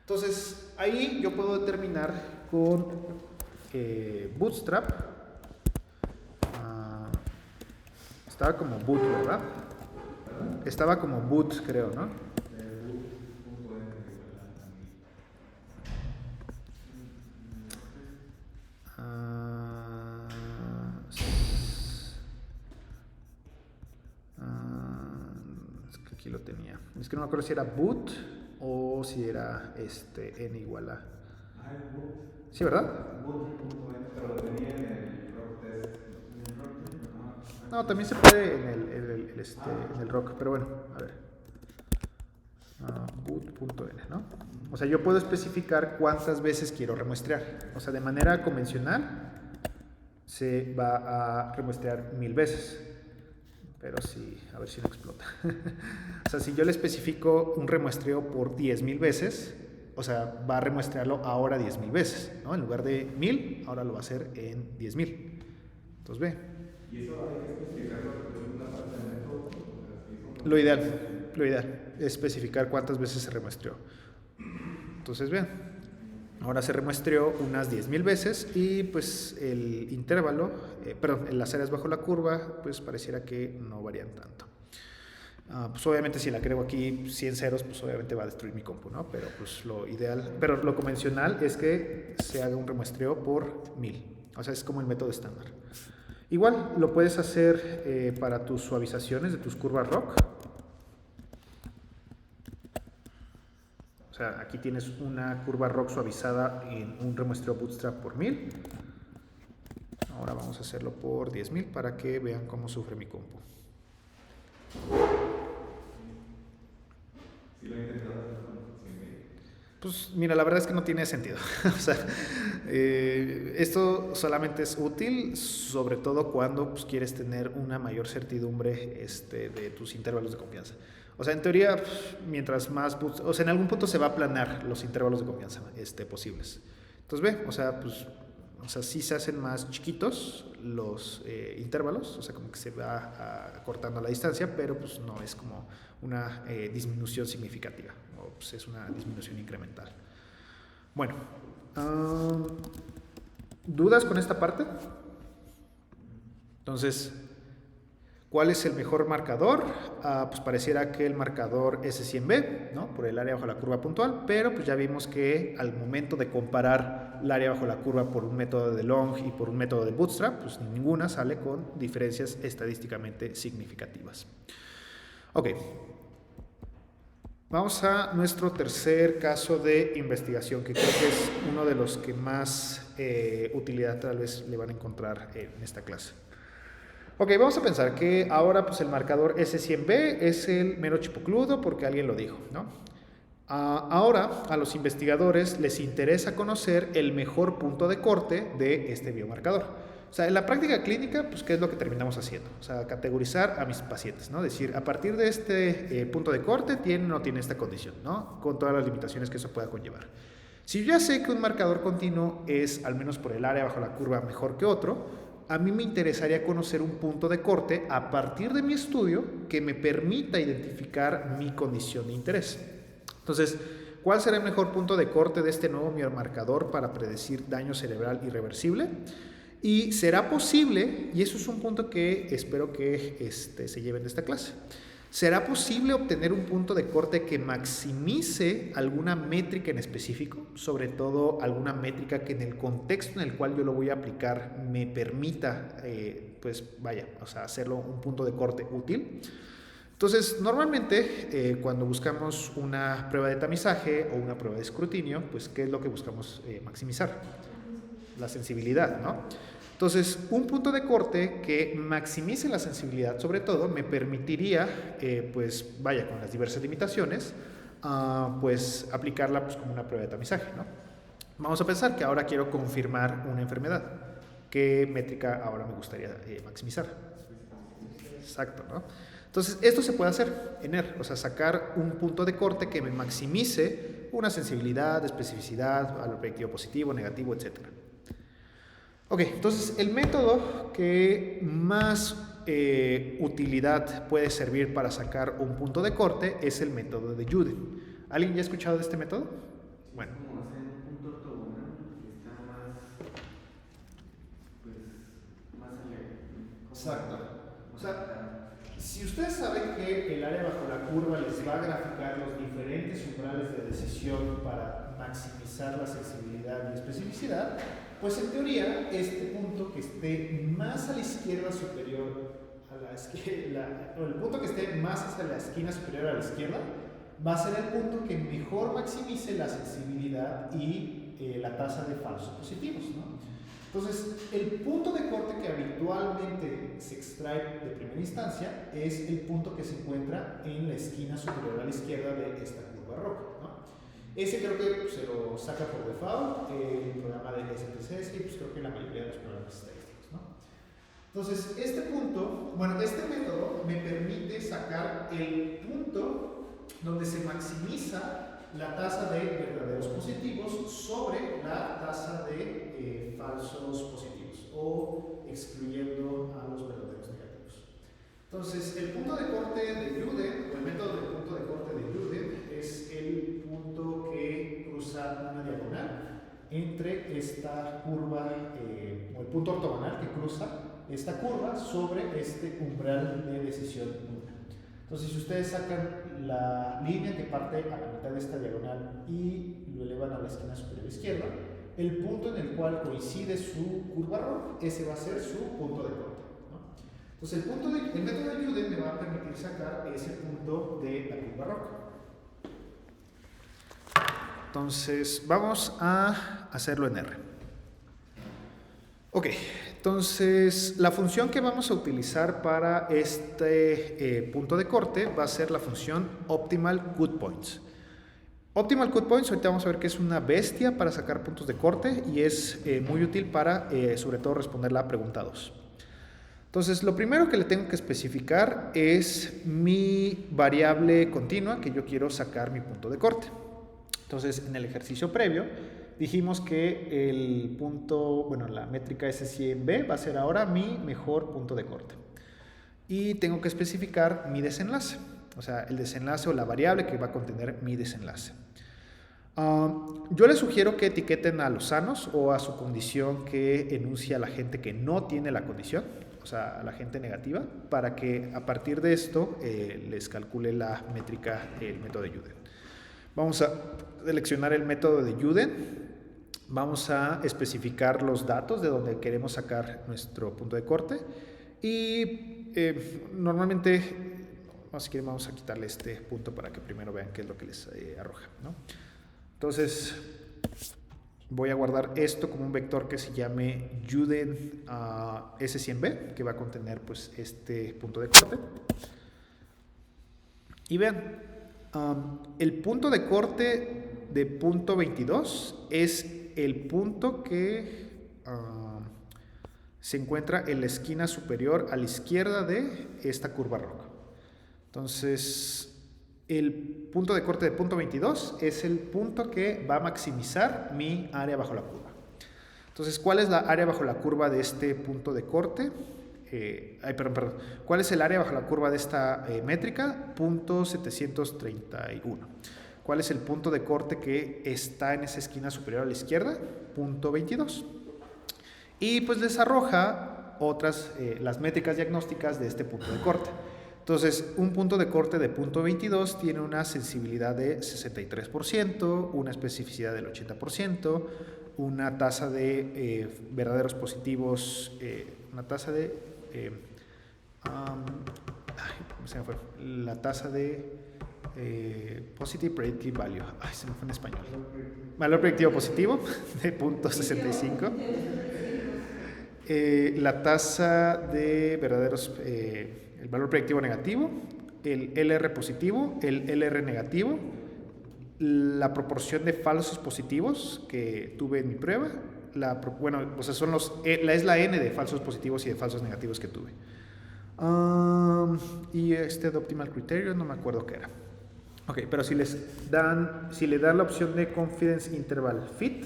Entonces ahí yo puedo determinar con Bootstrap, estaba como boot, ¿verdad? Estaba como boot, creo, ¿no? Es que aquí lo tenía. Es que no me acuerdo si era boot o si era n igual a. Sí, ¿verdad? Pero lo tenía en el rock test. No, también se puede en el rock, pero bueno, a ver. Boot.n, ¿no? O sea, yo puedo especificar cuántas veces quiero remuestrear. O sea, de manera convencional se va a remuestrear 1000 veces. Pero sí, a ver si no explota. O sea, si yo le especifico un remuestreo por 10,000 veces, o sea, va a remuestrearlo ahora 10,000 veces, ¿no? En lugar de 1000, ahora lo va a hacer en 10,000. Entonces, ve. ¿Y eso hay que especificarlo en una parte del método? Lo ideal es especificar cuántas veces se remuestreó. Entonces, vean. Ahora se remuestreó unas 10,000 veces y pues el intervalo, las áreas bajo la curva, pues pareciera que no varían tanto. Pues obviamente si le agrego aquí 100 ceros, pues obviamente va a destruir mi compu, ¿no? Pero pues lo ideal, pero lo convencional es que se haga un remuestreo por 1000. O sea, es como el método estándar. Igual lo puedes hacer para tus suavizaciones de tus curvas ROC. O sea, aquí tienes una curva ROC suavizada en un remuestreo bootstrap por 1000. Ahora vamos a hacerlo por 10,000 para que vean cómo sufre mi compu. Pues mira, la verdad es que no tiene sentido. O sea, esto solamente es útil, sobre todo cuando pues, quieres tener una mayor certidumbre de tus intervalos de confianza. O sea, en teoría, pues, mientras más, o sea, en algún punto se va a aplanar los intervalos de confianza posibles. Entonces ve, o sea, sí se hacen más chiquitos los intervalos, o sea, como que se va acortando la distancia, pero pues no es como una disminución significativa, o pues es una disminución incremental. Bueno, ¿dudas con esta parte? Entonces, ¿cuál es el mejor marcador? Pues pareciera que el marcador S100B, ¿no? Por el área bajo la curva puntual, pero pues ya vimos que al momento de comparar el área bajo la curva por un método de Long y por un método de Bootstrap, pues ninguna sale con diferencias estadísticamente significativas. Ok. Vamos a nuestro tercer caso de investigación, que creo que es uno de los que más utilidad tal vez le van a encontrar en esta clase. Ok, vamos a pensar que ahora pues el marcador S100B es el mero chipocludo porque alguien lo dijo, ¿no? Ahora a los investigadores les interesa conocer el mejor punto de corte de este biomarcador. O sea, en la práctica clínica, pues, ¿qué es lo que terminamos haciendo? O sea, categorizar a mis pacientes, ¿no? Decir, a partir de este punto de corte, tiene o no tiene esta condición, ¿no? Con todas las limitaciones que eso pueda conllevar. Si yo ya sé que un marcador continuo es, al menos por el área bajo la curva, mejor que otro, a mí me interesaría conocer un punto de corte a partir de mi estudio que me permita identificar mi condición de interés. Entonces, ¿cuál será el mejor punto de corte de este nuevo biomarcador para predecir daño cerebral irreversible? Y será posible, y eso es un punto que espero que se lleven de esta clase, ¿será posible obtener un punto de corte que maximice alguna métrica en específico? Sobre todo alguna métrica que en el contexto en el cual yo lo voy a aplicar me permita, hacerlo un punto de corte útil. Entonces, normalmente cuando buscamos una prueba de tamizaje o una prueba de escrutinio, pues ¿qué es lo que buscamos maximizar? La sensibilidad, ¿no? Entonces, un punto de corte que maximice la sensibilidad, sobre todo, me permitiría, con las diversas limitaciones, aplicarla como una prueba de tamizaje, ¿no? Vamos a pensar que ahora quiero confirmar una enfermedad. ¿Qué métrica ahora me gustaría maximizar? Exacto, ¿no? Entonces, esto se puede hacer en R, o sea, sacar un punto de corte que me maximice una sensibilidad, especificidad, al predictivo positivo, negativo, etc. Ok, entonces el método que más utilidad puede servir para sacar un punto de corte es el método de Jude. ¿Alguien ya ha escuchado de este método? Bueno. Como hacer un punto ortogonal que está más allá. Exacto. O sea, si ustedes saben que el área bajo la curva les va a graficar los diferentes umbrales de decisión para maximizar la sensibilidad y especificidad, pues en teoría este punto que esté más a la izquierda superior a la izquierda, o el punto que esté más hacia la esquina superior a la izquierda, va a ser el punto que mejor maximice la sensibilidad y la tasa de falsos positivos, ¿no? Entonces, el punto de corte que habitualmente se extrae de primera instancia es el punto que se encuentra en la esquina superior a la izquierda de esta curva ROC, ¿no? Ese creo que se lo saca por default el programa de SPSS y pues creo que la mayoría de los programas estadísticos, ¿no? Entonces, este método me permite sacar el punto donde se maximiza la tasa de verdaderos positivos sobre la tasa de falsos positivos o excluyendo a los verdaderos negativos. Entonces, el punto de corte de Jude, o el método del punto de corte de Jude, es el punto que cruza una diagonal entre esta curva, o el punto ortogonal que cruza esta curva sobre este umbral de decisión 1. Entonces, si ustedes sacan la línea que parte a la mitad de esta diagonal y lo elevan a la esquina superior izquierda, el punto en el cual coincide su curva ROC, ese va a ser su punto de corte, ¿no? Entonces, el método de Juden me va a permitir sacar ese punto de la curva ROC. Entonces, vamos a hacerlo en R. Ok, entonces la función que vamos a utilizar para este punto de corte va a ser la función Optimal Cut Points. Optimal Cut Points, ahorita vamos a ver que es una bestia para sacar puntos de corte y es muy útil para, sobre todo, responder la pregunta 2. Entonces, lo primero que le tengo que especificar es mi variable continua que yo quiero sacar mi punto de corte. Entonces, en el ejercicio previo dijimos que el punto, bueno, la métrica S100B va a ser ahora mi mejor punto de corte. Y tengo que especificar mi desenlace, o sea, el desenlace o la variable que va a contener mi desenlace. Yo les sugiero que etiqueten a los sanos o a su condición que enuncia la gente que no tiene la condición, o sea, a la gente negativa, para que a partir de esto les calcule la métrica, el método de Juden. Vamos a seleccionar el método de Juden. Vamos a especificar los datos de donde queremos sacar nuestro punto de corte y normalmente, si quieren, vamos a quitarle este punto para que primero vean qué es lo que les arroja, ¿no? Entonces, voy a guardar esto como un vector que se llame Juden S100B, que va a contener pues este punto de corte. Y vean, el punto de corte de punto 22 es el punto que se encuentra en la esquina superior a la izquierda de esta curva ROC. Entonces, el punto de corte de punto 22 es el punto que va a maximizar mi área bajo la curva. Entonces, ¿cuál es la área bajo la curva de este punto de corte? Perdón. ¿Cuál es el área bajo la curva de esta métrica? Punto 731. ¿Cuál es el punto de corte que está en esa esquina superior a la izquierda? Punto 22. Y pues les arroja otras, las métricas diagnósticas de este punto de corte. Entonces, un punto de corte de punto 22 tiene una sensibilidad de 63%, una especificidad del 80%, una tasa de verdaderos positivos, una tasa de... se me fue. La tasa de Positive Predictive Value. Se me fue en español. Valor predictivo positivo de .65. La tasa de verdaderos, el valor predictivo negativo, el LR positivo, el LR negativo, la proporción de falsos positivos que tuve en mi prueba, es la N de falsos positivos y de falsos negativos que tuve. Y este de Optimal Criterion, no me acuerdo qué era. Ok, pero si le dan la opción de Confidence Interval Fit,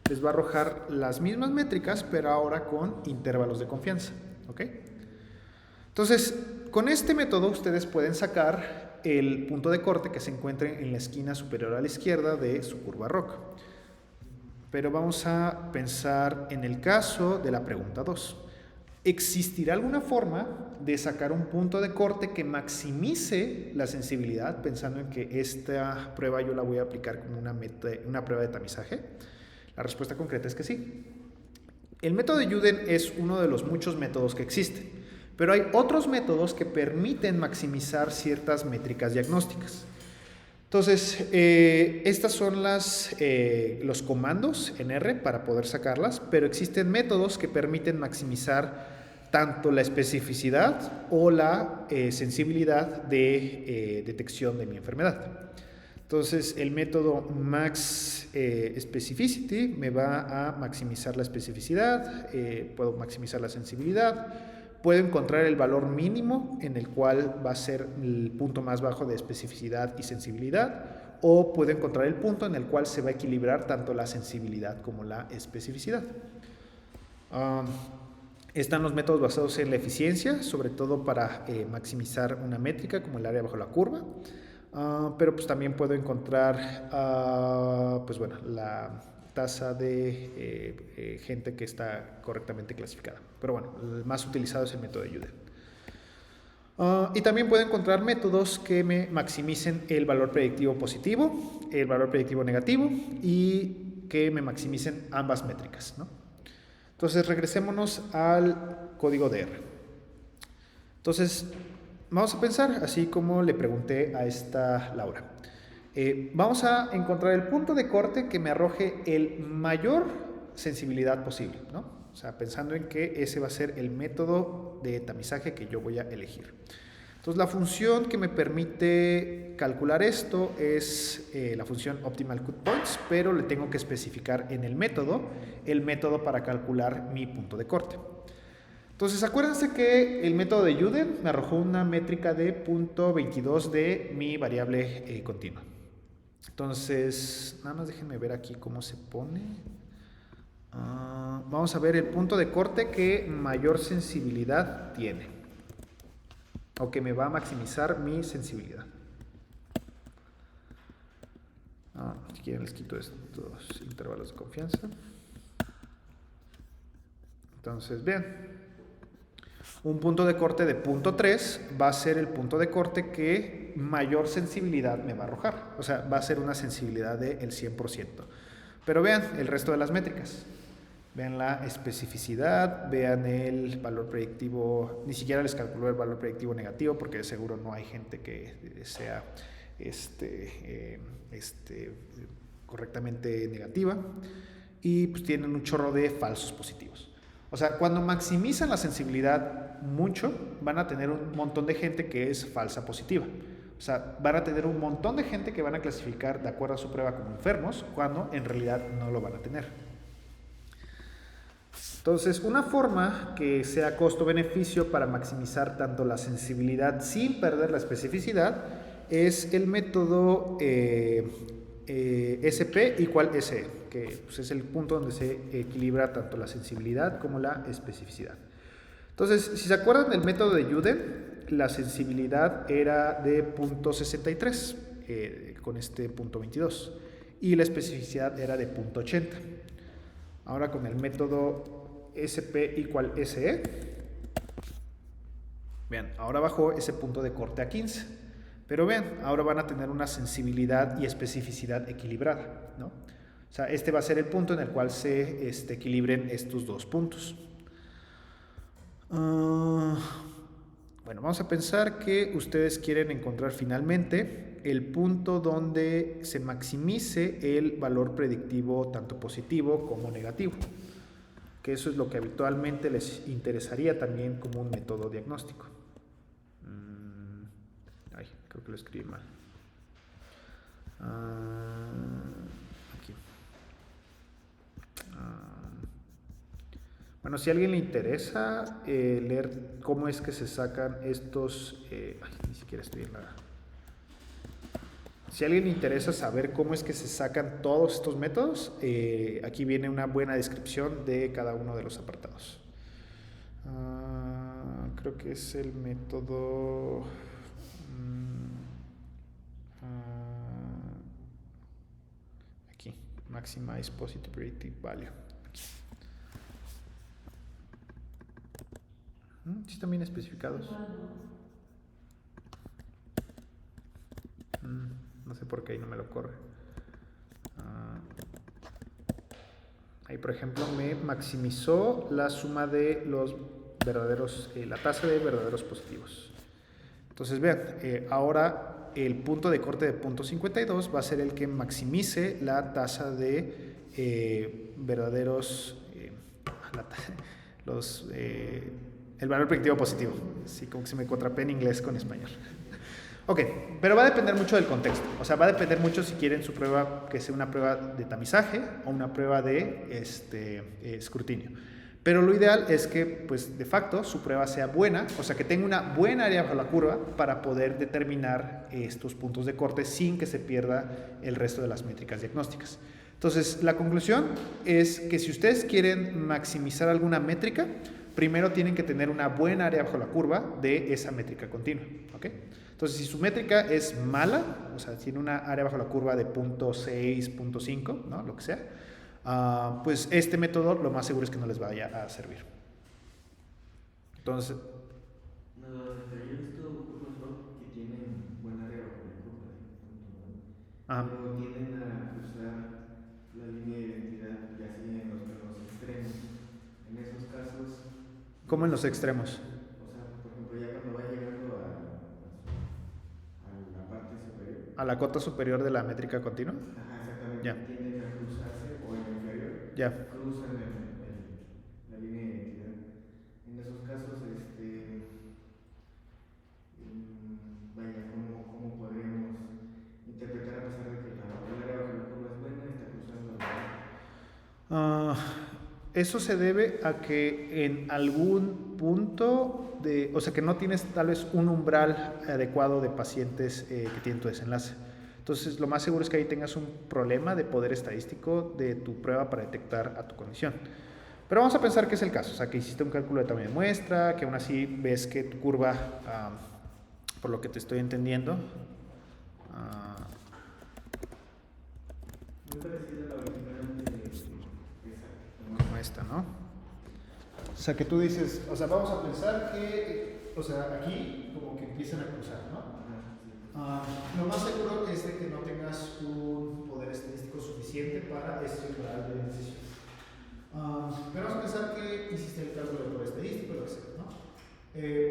les va a arrojar las mismas métricas, pero ahora con intervalos de confianza. ¿Ok? Entonces, con este método ustedes pueden sacar el punto de corte que se encuentre en la esquina superior a la izquierda de su curva ROC. Pero vamos a pensar en el caso de la pregunta 2. ¿Existirá alguna forma de sacar un punto de corte que maximice la sensibilidad, pensando en que esta prueba yo la voy a aplicar como una prueba de tamizaje? La respuesta concreta es que sí. El método de Juden es uno de los muchos métodos que existen, pero hay otros métodos que permiten maximizar ciertas métricas diagnósticas. Entonces, estas son los comandos en R para poder sacarlas, pero existen métodos que permiten maximizar tanto la especificidad o la sensibilidad de detección de mi enfermedad. Entonces, el método Max Specificity me va a maximizar la especificidad, puedo maximizar la sensibilidad, puedo encontrar el valor mínimo en el cual va a ser el punto más bajo de especificidad y sensibilidad, o puedo encontrar el punto en el cual se va a equilibrar tanto la sensibilidad como la especificidad. Están los métodos basados en la eficiencia, sobre todo para maximizar una métrica como el área bajo la curva, pero pues también puedo encontrar tasa de gente que está correctamente clasificada. Pero bueno, el más utilizado es el método de Juden. Y también puedo encontrar métodos que me maximicen el valor predictivo positivo, el valor predictivo negativo y que me maximicen ambas métricas, ¿no? Entonces regresémonos al código de R. Entonces vamos a pensar, así como le pregunté a esta Laura. Vamos a encontrar el punto de corte que me arroje el mayor sensibilidad posible, ¿no? O sea, pensando en que ese va a ser el método de tamizaje que yo voy a elegir. Entonces, la función que me permite calcular esto es la función Optimal Cut Points, pero le tengo que especificar en el método para calcular mi punto de corte. Entonces, acuérdense que el método de Juden me arrojó una métrica de 0.22 de mi variable continua. Entonces, nada más déjenme ver aquí cómo se pone. Vamos a ver el punto de corte que mayor sensibilidad tiene, o que me va a maximizar mi sensibilidad. Si quieren les quito estos intervalos de confianza. Entonces, vean, un punto de corte de 0.3 va a ser el punto de corte que mayor sensibilidad me va a arrojar. O sea, va a ser una sensibilidad del 100%. Pero vean el resto de las métricas. Vean la especificidad, vean el valor predictivo. Ni siquiera les calculó el valor predictivo negativo porque de seguro no hay gente que sea correctamente negativa. Y pues tienen un chorro de falsos positivos. O sea, cuando maximizan la sensibilidad mucho, van a tener un montón de gente que es falsa positiva. O sea, van a tener un montón de gente que van a clasificar de acuerdo a su prueba como enfermos, cuando en realidad no lo van a tener. Entonces, una forma que sea costo-beneficio para maximizar tanto la sensibilidad sin perder la especificidad es el método SP igual SE, que pues, es el punto donde se equilibra tanto la sensibilidad como la especificidad. Entonces, si se acuerdan del método de Juden, la sensibilidad era de 0.63 con este 0.22 y la especificidad era de 0.80. Ahora con el método SP igual SE, vean, ahora bajó ese punto de corte a 15, pero vean, ahora van a tener una sensibilidad y especificidad equilibrada, ¿no? O sea, este va a ser el punto en el cual se equilibren estos dos puntos. Bueno, vamos a pensar que ustedes quieren encontrar finalmente el punto donde se maximice el valor predictivo tanto positivo como negativo, que eso es lo que habitualmente les interesaría también como un método diagnóstico. Ay, creo que lo escribí mal. Aquí. Bueno, si a alguien le interesa leer cómo es que se sacan estos... ni siquiera estoy en la... Si a alguien le interesa saber cómo es que se sacan todos estos métodos, aquí viene una buena descripción de cada uno de los apartados. Creo que es el método... aquí, Maximize Positive Predictive Value. Aquí. Sí están bien especificados. No sé por qué ahí no me lo corre. Ahí, por ejemplo, me maximizó la suma de los verdaderos, la tasa de verdaderos positivos. Entonces, vean, ahora el punto de corte de 0.52 va a ser el que maximice la tasa de verdaderos, el valor predictivo positivo. Sí, como que se me contrapé en inglés con español. Ok, pero va a depender mucho del contexto. O sea, va a depender mucho si quieren su prueba que sea una prueba de tamizaje o una prueba de escrutinio. Pero lo ideal es que, pues, de facto, su prueba sea buena, o sea, que tenga una buena área bajo la curva para poder determinar estos puntos de corte sin que se pierda el resto de las métricas diagnósticas. Entonces, la conclusión es que si ustedes quieren maximizar alguna métrica, primero tienen que tener una buena área bajo la curva de esa métrica continua, ¿ok? Entonces, si su métrica es mala, o sea, tiene una área bajo la curva de 0.6, 0.5, ¿no? Lo que sea, pues este método lo más seguro es que no les vaya a servir. Entonces, No, pero yo he visto curvas ROC que tienen buen área bajo la curva, ajá, pero tienden a cruzar la línea de identidad ya sea en los extremos. En esos casos, ¿cómo en los extremos? o sea, por ejemplo, ya cuando va llegando a la parte superior, ¿A la cota superior de la métrica continua? ajá, exactamente, Ya. tienden a cruzarse o en la inferior, Ya. cruzan la línea de identidad. En esos casos, vaya, ¿cómo podríamos interpretar a pesar de que el área bajo la curva es buena, está cruzando la... Eso se debe a que en algún punto, o sea, que no tienes tal vez un umbral adecuado de pacientes que tienen tu desenlace. Entonces, lo más seguro es que ahí tengas un problema de poder estadístico de tu prueba para detectar a tu condición. Pero vamos a pensar que es el caso, o sea, que hiciste un cálculo de tamaño de muestra, que aún así ves que tu curva, por lo que te estoy entendiendo, Muy parecida a la original de esa. como esta, ¿no? O sea, que tú dices, o sea, vamos a pensar que, o sea, aquí como que empiezan a cruzar, ¿no? Lo más seguro es de que no tengas un poder estadístico suficiente para este umbral de decisión. Pero vamos a pensar que hiciste el cálculo de poder estadístico, lo que sea, ¿no?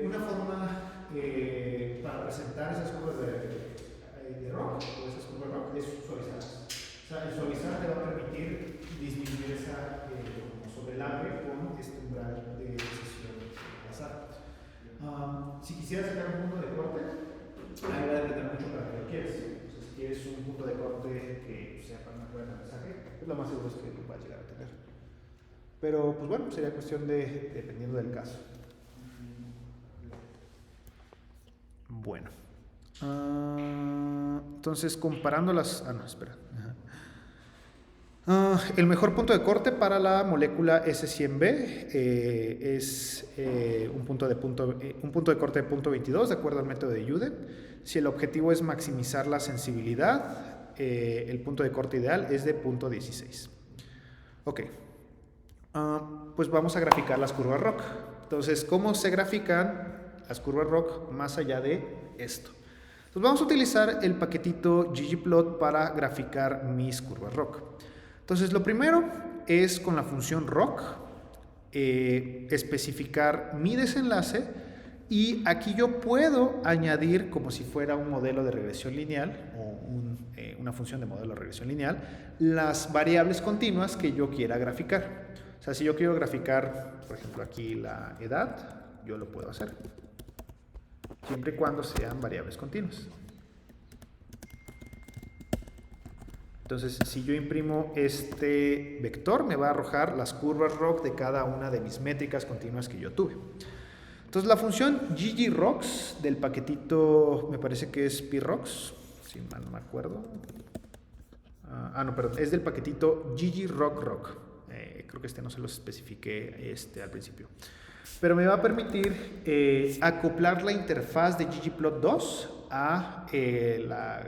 Una forma para presentar esas curvas de ROC o esas curvas ROC es suavizarlas. O sea, el suavizar te va a permitir disminuir esa como sobrelambre con este umbral de decisión basal. Si quisieras sacar un punto de corte, ahí va a depender mucho para qué lo quieres. O sea, si quieres un punto de corte que sea para una prueba de aprendizaje, pues lo más seguro es que lo vas a llegar a tener. Pero, pues bueno, sería cuestión dependiendo del caso. Bueno. Entonces, comparando las... no, espera. El mejor punto de corte para la molécula S100B es un punto de corte de punto 22 de acuerdo al método de Jude. Si el objetivo es maximizar la sensibilidad, el punto de corte ideal es de punto 16. Ok. Pues vamos a graficar las curvas ROC. Entonces, ¿cómo se grafican las curvas ROC más allá de esto? Entonces, vamos a utilizar el paquetito ggplot para graficar mis curvas ROC. Entonces, lo primero es con la función ROC especificar mi desenlace y aquí yo puedo añadir como si fuera un modelo de regresión lineal o una función de modelo de regresión lineal las variables continuas que yo quiera graficar. O sea, si yo quiero graficar, por ejemplo, aquí la edad, yo lo puedo hacer, siempre y cuando sean variables continuas. Entonces, si yo imprimo este vector, me va a arrojar las curvas ROC de cada una de mis métricas continuas que yo tuve. Entonces, la función ggROCs del paquetito, me parece que es PROCs, si mal no me acuerdo. No, perdón, es del paquetito ggROCROC. Creo que este no se los especifiqué al principio. Pero me va a permitir acoplar la interfaz de ggplot2 a la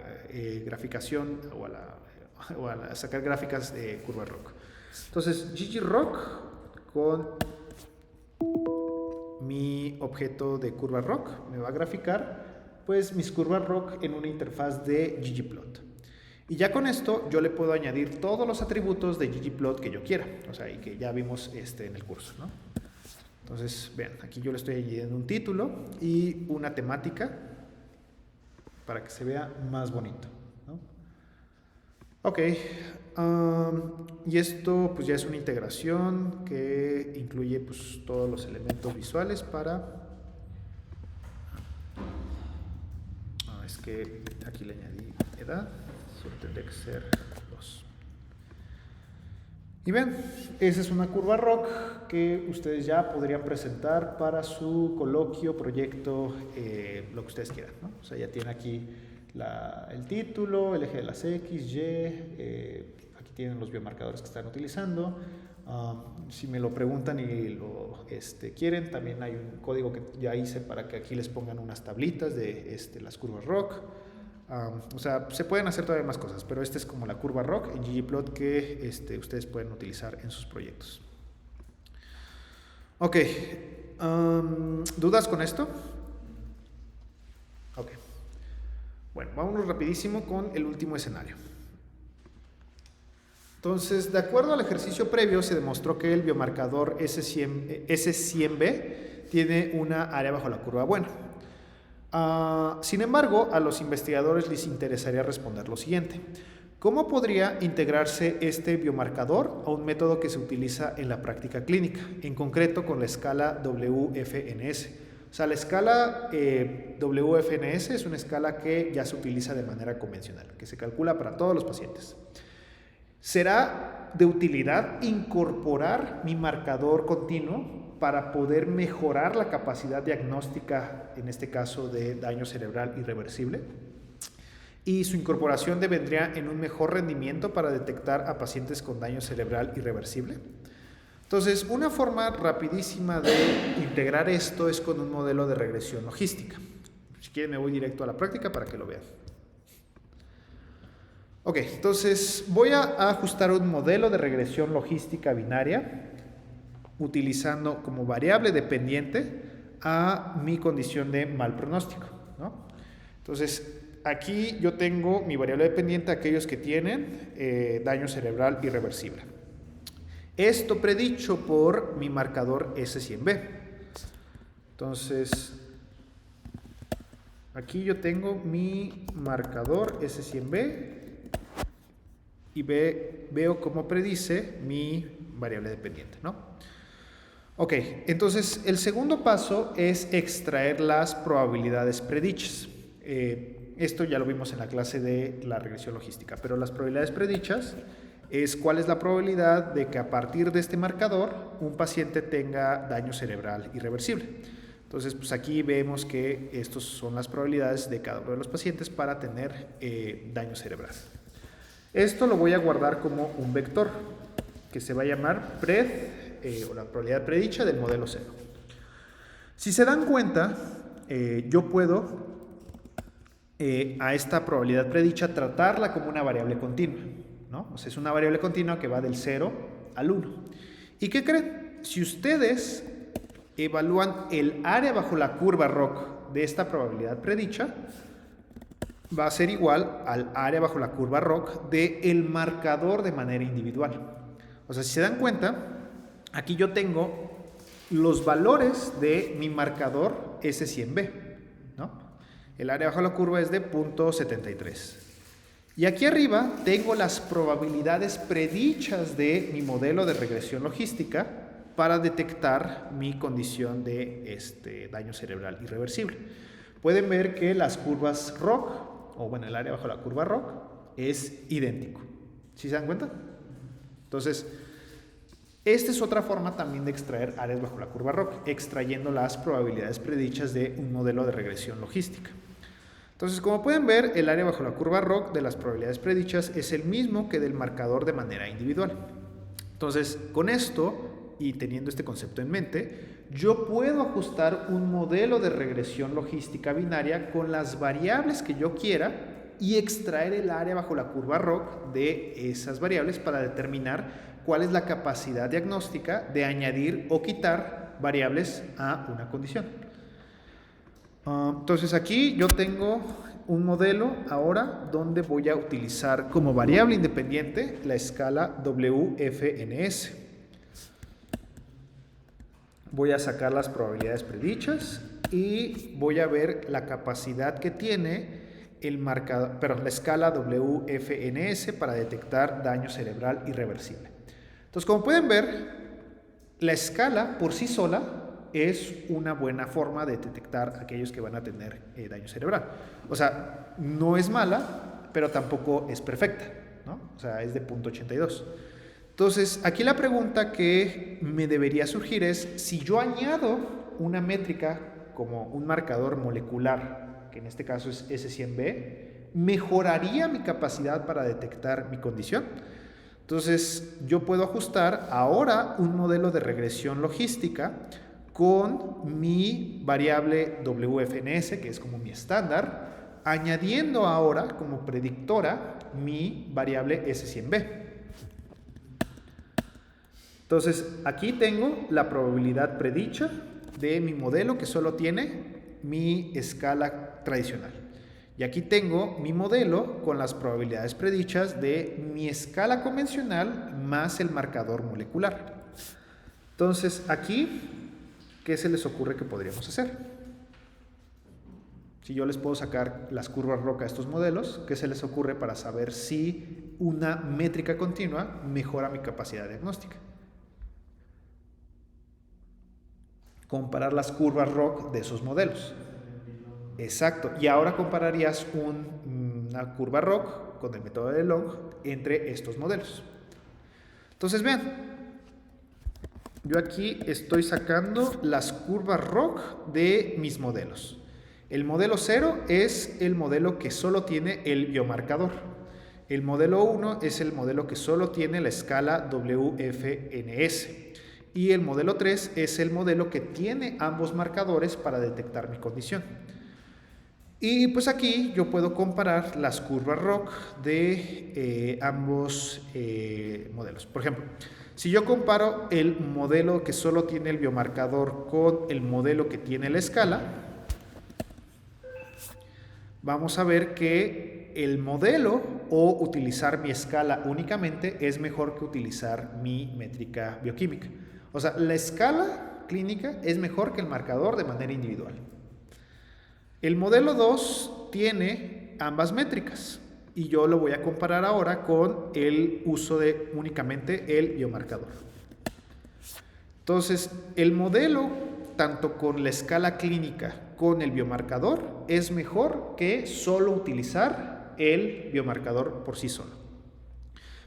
graficación o a sacar gráficas de curva ROC. Entonces, ggROC con mi objeto de curva ROC me va a graficar pues mis curvas ROC en una interfaz de ggplot. Y ya con esto yo le puedo añadir todos los atributos de ggplot que yo quiera, o sea, y que ya vimos en el curso, ¿no? Entonces, vean, aquí yo le estoy añadiendo un título y una temática para que se vea más bonito, ¿no? Ok, y esto pues ya es una integración que incluye pues todos los elementos visuales para... es que aquí le añadí edad, solo tendría que ser 2. Y ven, esa es una curva ROC que ustedes ya podrían presentar para su coloquio, proyecto, lo que ustedes quieran, ¿no? O sea, ya tiene aquí el título, el eje de las X, Y, aquí tienen los biomarcadores que están utilizando. Si me lo preguntan y lo quieren, también hay un código que ya hice para que aquí les pongan unas tablitas de las curvas ROC. O sea, se pueden hacer todavía más cosas, pero esta es como la curva ROC en ggplot que ustedes pueden utilizar en sus proyectos. Ok, ¿dudas con esto? Ok. Bueno, vámonos rapidísimo con el último escenario. Entonces, de acuerdo al ejercicio previo, se demostró que el biomarcador S100B tiene una área bajo la curva buena. Sin embargo, a los investigadores les interesaría responder lo siguiente. ¿Cómo podría integrarse este biomarcador a un método que se utiliza en la práctica clínica, en concreto con la escala WFNS? O sea, la escala WFNS es una escala que ya se utiliza de manera convencional, que se calcula para todos los pacientes. ¿Será de utilidad incorporar mi marcador continuo para poder mejorar la capacidad diagnóstica, en este caso de daño cerebral irreversible? Y su incorporación devendría en un mejor rendimiento para detectar a pacientes con daño cerebral irreversible. Entonces, una forma rapidísima de integrar esto es con un modelo de regresión logística. Si quieren me voy directo a la práctica para que lo vean. Ok, entonces voy a ajustar un modelo de regresión logística binaria utilizando como variable dependiente a mi condición de mal pronóstico, ¿no? Entonces, aquí yo tengo mi variable dependiente, aquellos que tienen daño cerebral irreversible. Esto predicho por mi marcador S100B. Entonces, aquí yo tengo mi marcador S100B y veo cómo predice mi variable dependiente, ¿no? Ok, entonces el segundo paso es extraer las probabilidades predichas. Esto ya lo vimos en la clase de la regresión logística, pero las probabilidades predichas es cuál es la probabilidad de que a partir de este marcador un paciente tenga daño cerebral irreversible. Entonces, pues aquí vemos que estas son las probabilidades de cada uno de los pacientes para tener daño cerebral. Esto lo voy a guardar como un vector que se va a llamar pred o la probabilidad predicha del modelo 0. Si se dan cuenta, yo puedo a esta probabilidad predicha tratarla como una variable continua, ¿no? O sea, es una variable continua que va del 0 al 1. ¿Y qué creen? Si ustedes evalúan el área bajo la curva ROC de esta probabilidad predicha, va a ser igual al área bajo la curva ROC del marcador de manera individual. O sea, si se dan cuenta, aquí yo tengo los valores de mi marcador S100B, ¿no? El área bajo la curva es de 0.73. Y aquí arriba tengo las probabilidades predichas de mi modelo de regresión logística para detectar mi condición de daño cerebral irreversible. Pueden ver que las curvas ROC, o bueno, el área bajo la curva ROC, es idéntico. ¿Sí se dan cuenta? Entonces, esta es otra forma también de extraer áreas bajo la curva ROC, extrayendo las probabilidades predichas de un modelo de regresión logística. Entonces, como pueden ver, el área bajo la curva ROC de las probabilidades predichas es el mismo que del marcador de manera individual. Entonces, con esto y teniendo este concepto en mente, yo puedo ajustar un modelo de regresión logística binaria con las variables que yo quiera y extraer el área bajo la curva ROC de esas variables para determinar cuál es la capacidad diagnóstica de añadir o quitar variables a una condición. Entonces aquí yo tengo un modelo ahora donde voy a utilizar como variable independiente la escala WFNS. Voy a sacar las probabilidades predichas y voy a ver la capacidad que tiene la escala WFNS para detectar daño cerebral irreversible. Entonces, como pueden ver, la escala por sí sola es una buena forma de detectar a aquellos que van a tener daño cerebral. O sea, no es mala, pero tampoco es perfecta, ¿no? O sea, es de 0.82. Entonces, aquí la pregunta que me debería surgir es, si yo añado una métrica como un marcador molecular, que en este caso es S100B, ¿mejoraría mi capacidad para detectar mi condición? Entonces, yo puedo ajustar ahora un modelo de regresión logística con mi variable WFNS, que es como mi estándar, añadiendo ahora como predictora mi variable S100B. Entonces, aquí tengo la probabilidad predicha de mi modelo que solo tiene mi escala tradicional. Y aquí tengo mi modelo con las probabilidades predichas de mi escala convencional más el marcador molecular. Entonces, aquí, ¿qué se les ocurre que podríamos hacer? Si yo les puedo sacar las curvas ROC a estos modelos, ¿qué se les ocurre para saber si una métrica continua mejora mi capacidad diagnóstica? Comparar las curvas ROC de esos modelos. Exacto. Y ahora compararías una curva ROC con el método de log entre estos modelos. Entonces, vean, yo aquí estoy sacando las curvas ROC de mis modelos. El modelo 0 es el modelo que solo tiene el biomarcador. El modelo 1 es el modelo que solo tiene la escala WFNS. Y el modelo 3 es el modelo que tiene ambos marcadores para detectar mi condición. Y pues aquí yo puedo comparar las curvas ROC de ambos modelos. Por ejemplo, si yo comparo el modelo que solo tiene el biomarcador con el modelo que tiene la escala, vamos a ver que el modelo o utilizar mi escala únicamente es mejor que utilizar mi métrica bioquímica. O sea, la escala clínica es mejor que el marcador de manera individual. El modelo 2 tiene ambas métricas y yo lo voy a comparar ahora con el uso de únicamente el biomarcador. Entonces, el modelo, tanto con la escala clínica con el biomarcador, es mejor que solo utilizar el biomarcador por sí solo.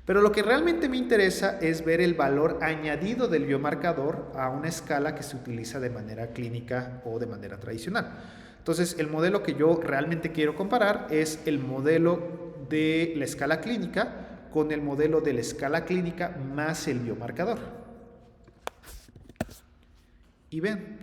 Pero lo que realmente me interesa es ver el valor añadido del biomarcador a una escala que se utiliza de manera clínica o de manera tradicional. Entonces, el modelo que yo realmente quiero comparar es el modelo de la escala clínica con el modelo de la escala clínica más el biomarcador. Y ven,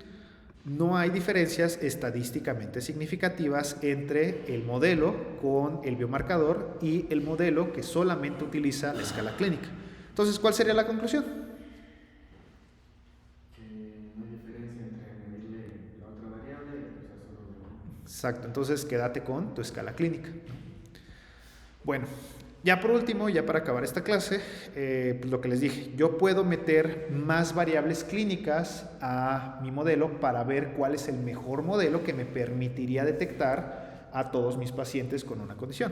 no hay diferencias estadísticamente significativas entre el modelo con el biomarcador y el modelo que solamente utiliza la escala clínica. Entonces, ¿cuál sería la conclusión? Que no hay diferencia entre medirle la otra variable y usar solo la... Exacto, entonces quédate con tu escala clínica. Bueno, ya por último, ya para acabar esta clase, pues lo que les dije, yo puedo meter más variables clínicas a mi modelo para ver cuál es el mejor modelo que me permitiría detectar a todos mis pacientes con una condición.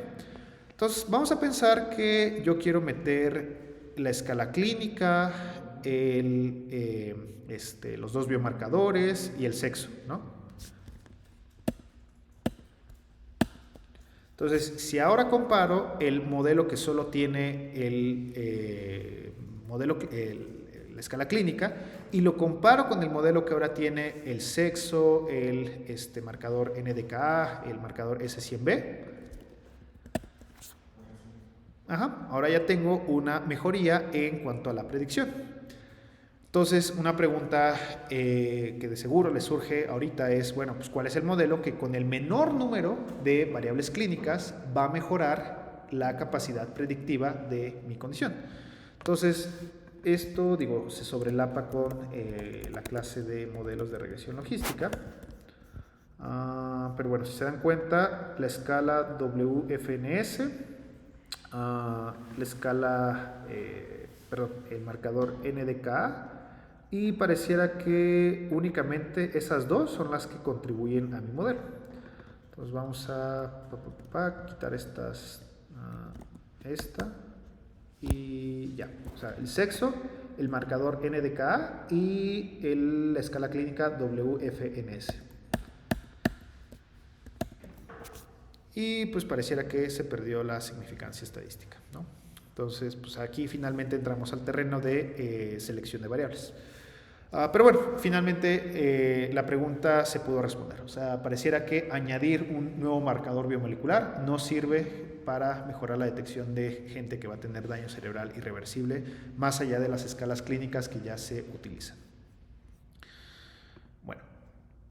Entonces, vamos a pensar que yo quiero meter la escala clínica, los dos biomarcadores y el sexo, ¿no? Entonces, si ahora comparo el modelo que solo tiene la escala clínica y lo comparo con el modelo que ahora tiene el sexo, el marcador NDKA, el marcador S100B, ahora ya tengo una mejoría en cuanto a la predicción. Entonces, una pregunta que de seguro les surge ahorita es, bueno, pues ¿cuál es el modelo que con el menor número de variables clínicas va a mejorar la capacidad predictiva de mi condición? Entonces, esto, se sobrelapa con la clase de modelos de regresión logística. Pero bueno, si se dan cuenta, la escala WFNS, el marcador NDKA, y pareciera que únicamente esas dos son las que contribuyen a mi modelo. Entonces vamos a quitar esta y ya. O sea, el sexo, el marcador NDKA y la escala clínica WFNS. Y pues pareciera que se perdió la significancia estadística, ¿no? Entonces, pues aquí finalmente entramos al terreno de selección de variables. Pero bueno, finalmente la pregunta se pudo responder. O sea, pareciera que añadir un nuevo marcador biomolecular no sirve para mejorar la detección de gente que va a tener daño cerebral irreversible, más allá de las escalas clínicas que ya se utilizan.